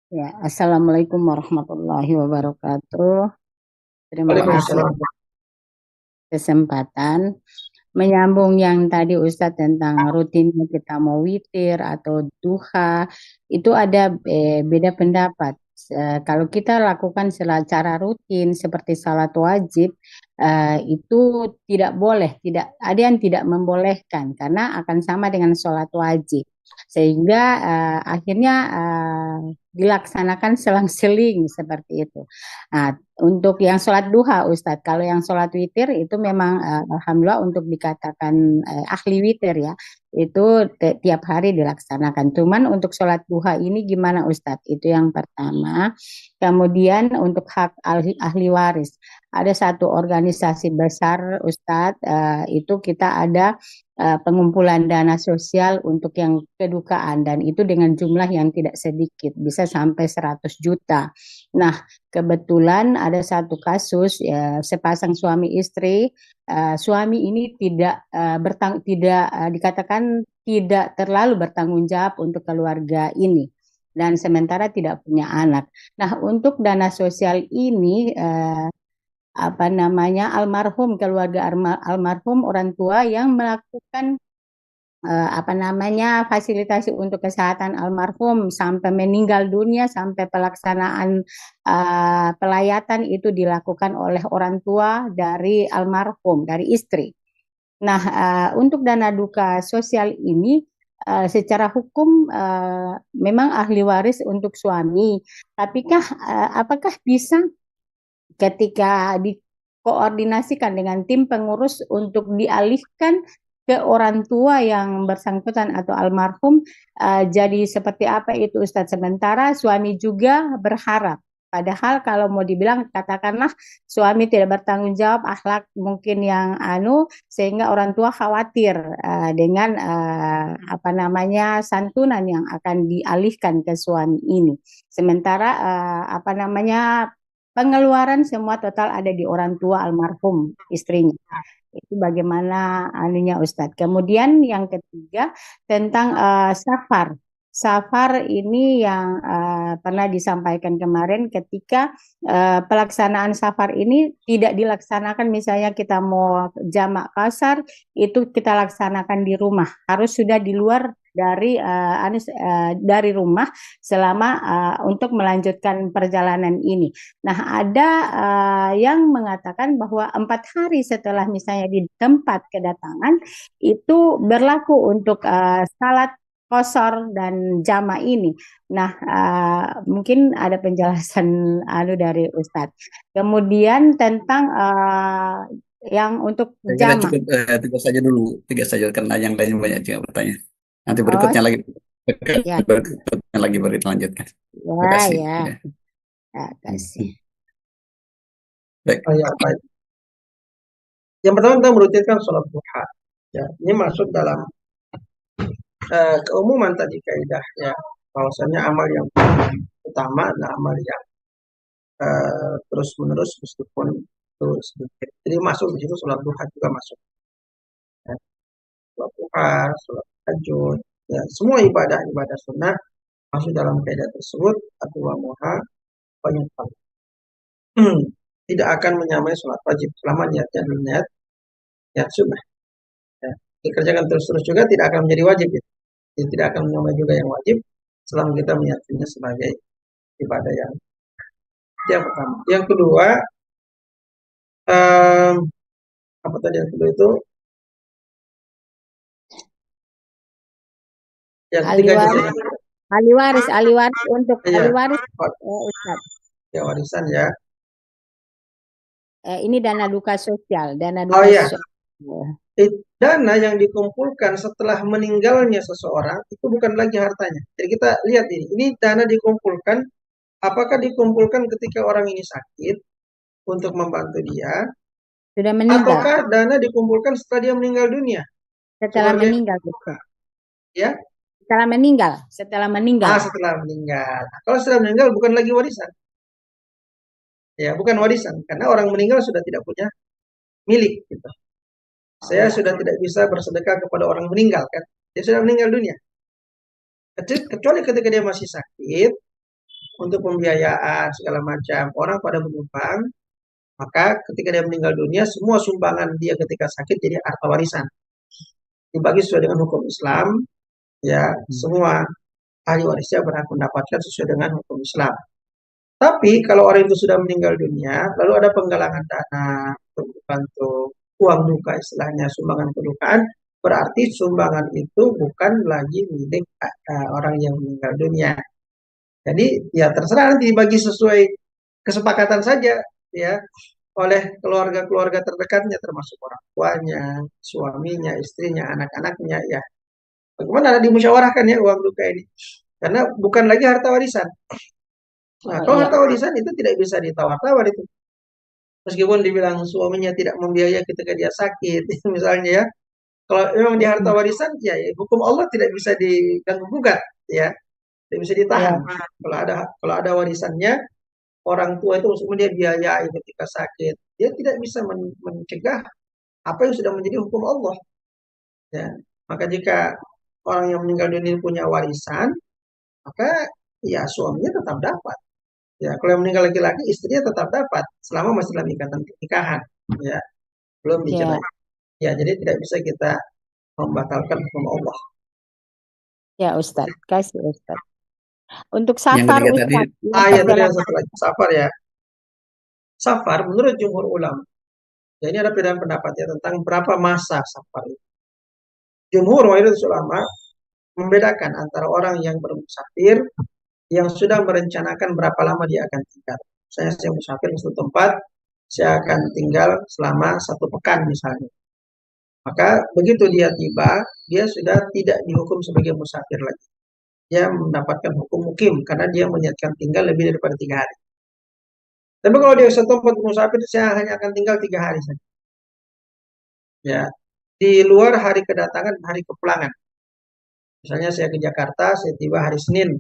Speaker 6: Ya, Assalamualaikum warahmatullahi wabarakatuh. Terima kasih atas kesempatan. Menyambung yang tadi Ustadz tentang rutinnya kita mau witir atau duha, itu ada beda pendapat. Kalau kita lakukan secara rutin seperti salat wajib, itu tidak boleh, ada yang tidak membolehkan karena akan sama dengan sholat wajib. Sehingga akhirnya dilaksanakan selang-seling seperti itu. Nah, untuk yang sholat duha, Ustadz, kalau yang sholat witir itu memang alhamdulillah untuk dikatakan ahli witir ya, itu tiap hari dilaksanakan. Cuman untuk sholat duha ini gimana Ustadz? Itu yang pertama. Kemudian untuk hak ahli waris, ada satu organisasi besar Ustadz, itu kita ada pengumpulan dana sosial untuk yang kedukaan dan itu dengan jumlah yang tidak sedikit, bisa sampai 100 juta. Nah, kebetulan ada satu kasus ya, sepasang suami istri, suami ini tidak dikatakan tidak terlalu bertanggung jawab untuk keluarga ini dan sementara tidak punya anak. Nah, untuk dana sosial ini almarhum, keluarga almarhum orang tua yang melakukan fasilitasi untuk kesehatan almarhum sampai meninggal dunia, sampai pelaksanaan pelayatan itu dilakukan oleh orang tua dari almarhum, dari istri. Nah, untuk dana duka sosial ini secara hukum memang ahli waris untuk suami, tapi apakah bisa ketika dikoordinasikan dengan tim pengurus untuk dialihkan ke orang tua yang bersangkutan atau almarhum. Jadi seperti apa itu Ustadz? Sementara suami juga berharap. Padahal kalau mau dibilang katakanlah suami tidak bertanggung jawab, akhlak mungkin yang sehingga orang tua khawatir dengan apa namanya santunan yang akan dialihkan ke suami ini. Sementara apa namanya pengeluaran semua total ada di orang tua almarhum istrinya. Itu bagaimana anunya Ustadz. Kemudian yang ketiga tentang safar. Safar ini yang pernah disampaikan kemarin ketika pelaksanaan safar ini tidak dilaksanakan, misalnya kita mau jamak kasar itu kita laksanakan di rumah, harus sudah di luar dari rumah selama untuk melanjutkan perjalanan ini. Nah, ada yang mengatakan bahwa 4 hari setelah misalnya di tempat kedatangan itu berlaku untuk salat qashar dan jama ini. Nah, mungkin ada penjelasan dari Ustadz. Kemudian tentang yang untuk
Speaker 4: Saya kira
Speaker 6: jama.
Speaker 4: cukup tiga saja karena yang lain banyak juga bertanya. Nanti
Speaker 6: Oh,
Speaker 4: berikutnya lagi,
Speaker 6: ya,
Speaker 4: berikutnya lagi baru kita lanjutkan. Terima
Speaker 6: ya,
Speaker 4: kasih.
Speaker 6: ya.
Speaker 4: Ya.
Speaker 6: Terima kasih.
Speaker 4: Baik.
Speaker 1: Oh, ya, baik. Yang pertama kita merutinkan sholat duha. Ya, ini masuk dalam keumuman tadi kaidah ya, bahwasanya amal yang utama adalah amal yang terus menerus meskipun terus sedikit. Jadi masuk di situ sholat duha juga masuk. Ya, sholat duha, sholat tahajud, ya, semua ibadah sunnah masuk dalam kaidah tersebut. Atau muha banyak hal. Tidak akan menyamai sholat wajib selama niatnya niat sunnah. Ya. Dikerjakan terus-terus juga tidak akan menjadi wajib. Ya. Tidak akan menyamai juga yang wajib selama kita meyakininya sebagai ibadah yang pertama. Yang kedua, apa tadi yang kedua itu? Yang ketiga juga.
Speaker 6: Ahli waris untuk
Speaker 1: Iya.
Speaker 6: ahli waris Ustaz.
Speaker 1: Ya, warisan ya.
Speaker 6: Ini dana duka sosial,
Speaker 1: Oh iya.
Speaker 6: sosial.
Speaker 1: Dana yang dikumpulkan setelah meninggalnya seseorang itu bukan lagi hartanya. Jadi kita lihat ini dana dikumpulkan, apakah dikumpulkan ketika orang ini sakit untuk membantu dia,
Speaker 6: Sudah meninggal.
Speaker 1: ataukah dana dikumpulkan setelah dia meninggal dunia?
Speaker 6: Setelah
Speaker 1: Keluarga-
Speaker 6: meninggal, Ustaz.
Speaker 1: Ya?
Speaker 6: Setelah meninggal.
Speaker 1: Setelah meninggal. Nah, kalau setelah meninggal bukan lagi warisan. Ya, bukan warisan karena orang meninggal sudah tidak punya milik gitu. Saya sudah tidak bisa bersedekah kepada orang meninggal kan. Dia sudah meninggal dunia. Kecuali ketika dia masih sakit untuk pembiayaan segala macam, orang pada menyumbang, maka ketika dia meninggal dunia semua sumbangan dia ketika sakit jadi harta warisan. Dibagi sesuai dengan hukum Islam, ya, semua ahli warisnya berhak mendapatkan sesuai dengan hukum Islam. Tapi kalau orang itu sudah meninggal dunia, lalu ada penggalangan dana untuk membantu uang duka istilahnya, sumbangan kedukaan, berarti sumbangan itu bukan lagi milik orang yang meninggal dunia. Jadi ya terserah nanti dibagi sesuai kesepakatan saja ya oleh keluarga-keluarga terdekatnya termasuk orang tuanya, suaminya, istrinya, anak-anaknya ya. Bagaimana dimusyawarahkan ya uang duka ini? Karena bukan lagi harta warisan. Nah, kalau harta warisan itu tidak bisa ditawar-tawar itu. Meskipun dibilang suaminya tidak membiayai ketika dia sakit, misalnya ya. Kalau memang di harta warisan, ya hukum Allah tidak bisa diganggu gugat, ya, tidak bisa ditahan. Kalau ada warisannya, orang tua itu maksudnya dia biayai ketika sakit, dia tidak bisa mencegah apa yang sudah menjadi hukum Allah. Ya, maka jika orang yang meninggal dunia punya warisan, maka ya suaminya tetap dapat. Ya, kalau yang meninggal laki-laki, istrinya tetap dapat selama masih dalam ikatan pernikahan, ya, belum dicerai. Ya, jadi tidak bisa kita membatalkan hukum Allah.
Speaker 6: Ya, Ustaz, kasih Ustaz. Untuk safar,
Speaker 4: Yang ketiga
Speaker 6: Ustaz.
Speaker 1: Ya, tadi yang satu lagi, safar ya. Safar menurut jumhur ulama. Ya, ini ada perbedaan pendapat ya tentang berapa masa safar itu. Jumhur mayoritas ulama membedakan antara orang yang bermusafir yang sudah merencanakan berapa lama dia akan tinggal. Saya musafir ke suatu tempat, saya akan tinggal selama 1 pekan misalnya. Maka begitu dia tiba, dia sudah tidak dihukum sebagai musafir lagi. Dia mendapatkan hukum mukim karena dia meniatkan tinggal lebih daripada 3 hari. Tapi kalau dia setempat musafir, saya hanya akan tinggal 3 hari saja. Ya, di luar hari kedatangan, hari kepulangan. Misalnya saya ke Jakarta, saya tiba hari Senin,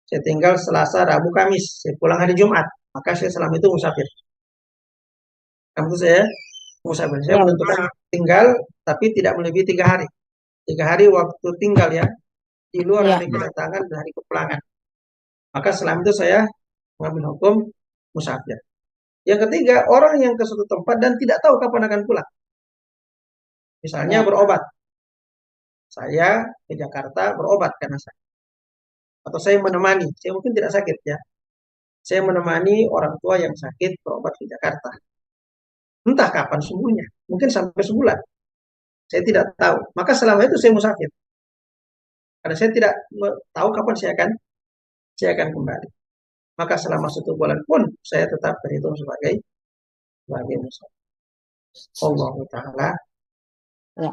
Speaker 1: saya tinggal Selasa, Rabu, Kamis, saya pulang hari Jumat, maka saya selama itu musafir. Selama itu saya musafir. Saya
Speaker 6: Ya,
Speaker 1: menentukan tinggal, tapi tidak melebihi 3 hari. 3 hari waktu tinggal ya, di luar
Speaker 6: ya,
Speaker 1: hari kedatangan dan hari kepulangan. Maka selama itu saya mengambil hukum musafir. Yang ketiga, orang yang ke suatu tempat dan tidak tahu kapan akan pulang. Misalnya
Speaker 6: ya,
Speaker 1: berobat. Saya ke Jakarta berobat karena sakit. Atau saya menemani, saya mungkin tidak sakit ya. Saya menemani orang tua yang sakit berobat ke Jakarta. Entah kapan sembuhnya, mungkin sampai sebulan. Saya tidak tahu. Maka selama itu saya musafir. Karena saya tidak tahu kapan saya akan kembali. Maka selama 1 bulan pun saya tetap berhitung sebagai musafir. Allah Ta'ala.
Speaker 6: ya.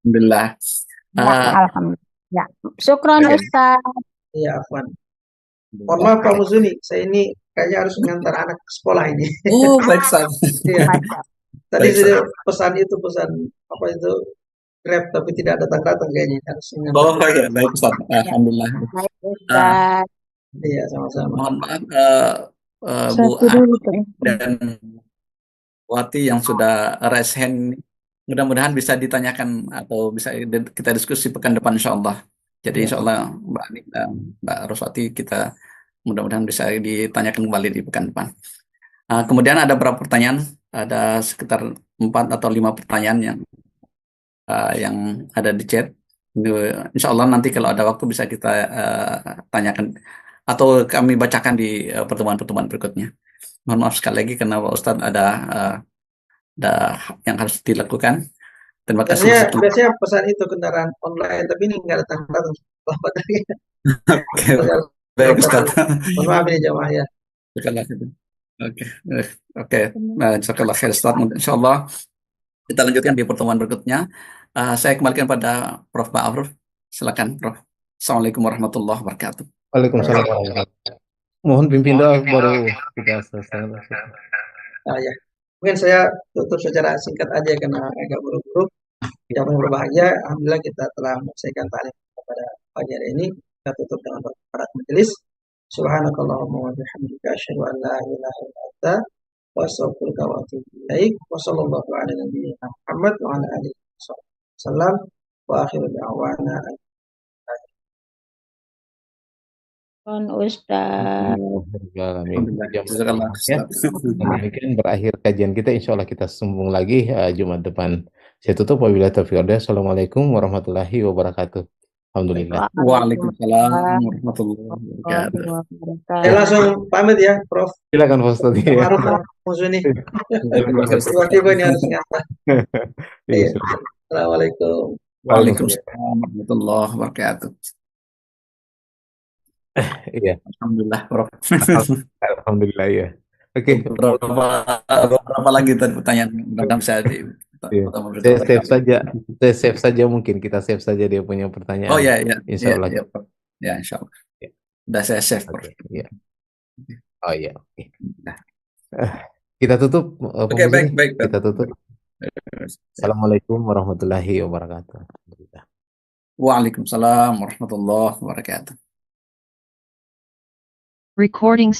Speaker 4: Alhamdulillah.
Speaker 6: Ya,
Speaker 4: Eh,
Speaker 6: alhamdulillah. Ya, syukron
Speaker 4: Oke.
Speaker 6: Ustaz.
Speaker 1: Iya, Afwan. Mohon maaf Pak Muzuni, saya ini kayaknya harus mengantar anak ke sekolah ini.
Speaker 4: Oh, baik, Ustaz.
Speaker 1: Iya.
Speaker 6: Mantap.
Speaker 1: Tadi
Speaker 4: Baik,
Speaker 1: sudah
Speaker 4: Ustaz.
Speaker 1: pesan apa itu Grab tapi tidak datang-datang kayaknya harus mengantar.
Speaker 4: Oh ya, baik, Ustaz. Alhamdulillah.
Speaker 6: Baik
Speaker 4: Eh,
Speaker 6: Ustaz.
Speaker 1: Iya, sama-sama.
Speaker 4: mohon maaf, Bu
Speaker 6: Satu dulu tuh.
Speaker 4: dan Wati yang sudah raise hand, mudah-mudahan bisa ditanyakan atau bisa kita diskusi pekan depan insya Allah. Jadi
Speaker 1: Iya.
Speaker 4: insya Allah Mbak Anik dan Mbak Roswati kita mudah-mudahan bisa ditanyakan kembali di pekan depan. Kemudian ada beberapa pertanyaan, ada sekitar 4 atau 5 pertanyaan yang ada di chat. Insya Allah nanti kalau ada waktu bisa kita tanyakan atau kami bacakan di pertemuan-pertemuan berikutnya. Mohon maaf sekali lagi karena Pak Ustadz ada yang harus dilakukan. Terima kasih.
Speaker 1: Biasanya pesan itu kendaraan online, tapi ini nggak datang-datang.
Speaker 4: Oke, baik Ustadz.
Speaker 1: Mohon maaf ini jamaah ya.
Speaker 4: Oke. Jazakallah khair Ustadz. Insya Allah kita lanjutkan di pertemuan berikutnya. Saya kembalikan pada Prof. Ma'ruf. Silakan Prof. Assalamualaikum warahmatullahi wabarakatuh.
Speaker 2: Waalaikumsalam warahmatullahi wabarakatuh. Mohon pimpin doa baru kita selesai.
Speaker 1: Ya. Mungkin saya tutup secara singkat aja karena agak buru-buru. Yang paling berbahagia, alhamdulillah kita telah menyelesaikan ta'lim pada pagi hari ini. Kita tutup dengan para majelis. Subhanakallahumma wa bihamdika asyhadu an la ilaha illa anta wa astaghfiruka wa atubu ilaik. Wa sallallahu ala nabiyyina Muhammad wa ala alihi wasallam. Wa akhiru da'wana.
Speaker 6: Ustaz.
Speaker 2: Demikian berakhir kajian kita. Insya Allah kita sambung lagi Jumat depan. Saya tutup wabillahi taufiq wal hidayah. Assalamualaikum warahmatullahi wabarakatuh. Alhamdulillah.
Speaker 4: Waalaikumsalam warahmatullahi wabarakatuh.
Speaker 1: Saya langsung pamit ya, Prof.
Speaker 2: Silakan Pak Ustadz.
Speaker 1: Muzuni. Tiba-tiba ini harus ngantar. Assalamualaikum.
Speaker 4: Waalaikumsalam warahmatullahi wabarakatuh.
Speaker 2: Iya.
Speaker 4: Alhamdulillah, Prof.
Speaker 2: Alhamdulillah ya. Oke.
Speaker 4: Berapa lagi tadi pertanyaan? Mudah-mudahan bisa di
Speaker 2: save saja mungkin kita save saja dia punya pertanyaan.
Speaker 4: Oh ya,
Speaker 2: insya Allah.
Speaker 4: Ya, insya Allah. Sudah saya save.
Speaker 2: Ya. Oh iya. Kita tutup.
Speaker 4: Oke, baik.
Speaker 2: Kita tutup. Assalamualaikum warahmatullahi wabarakatuh.
Speaker 4: Waalaikumsalam warahmatullahi wabarakatuh.
Speaker 3: Recording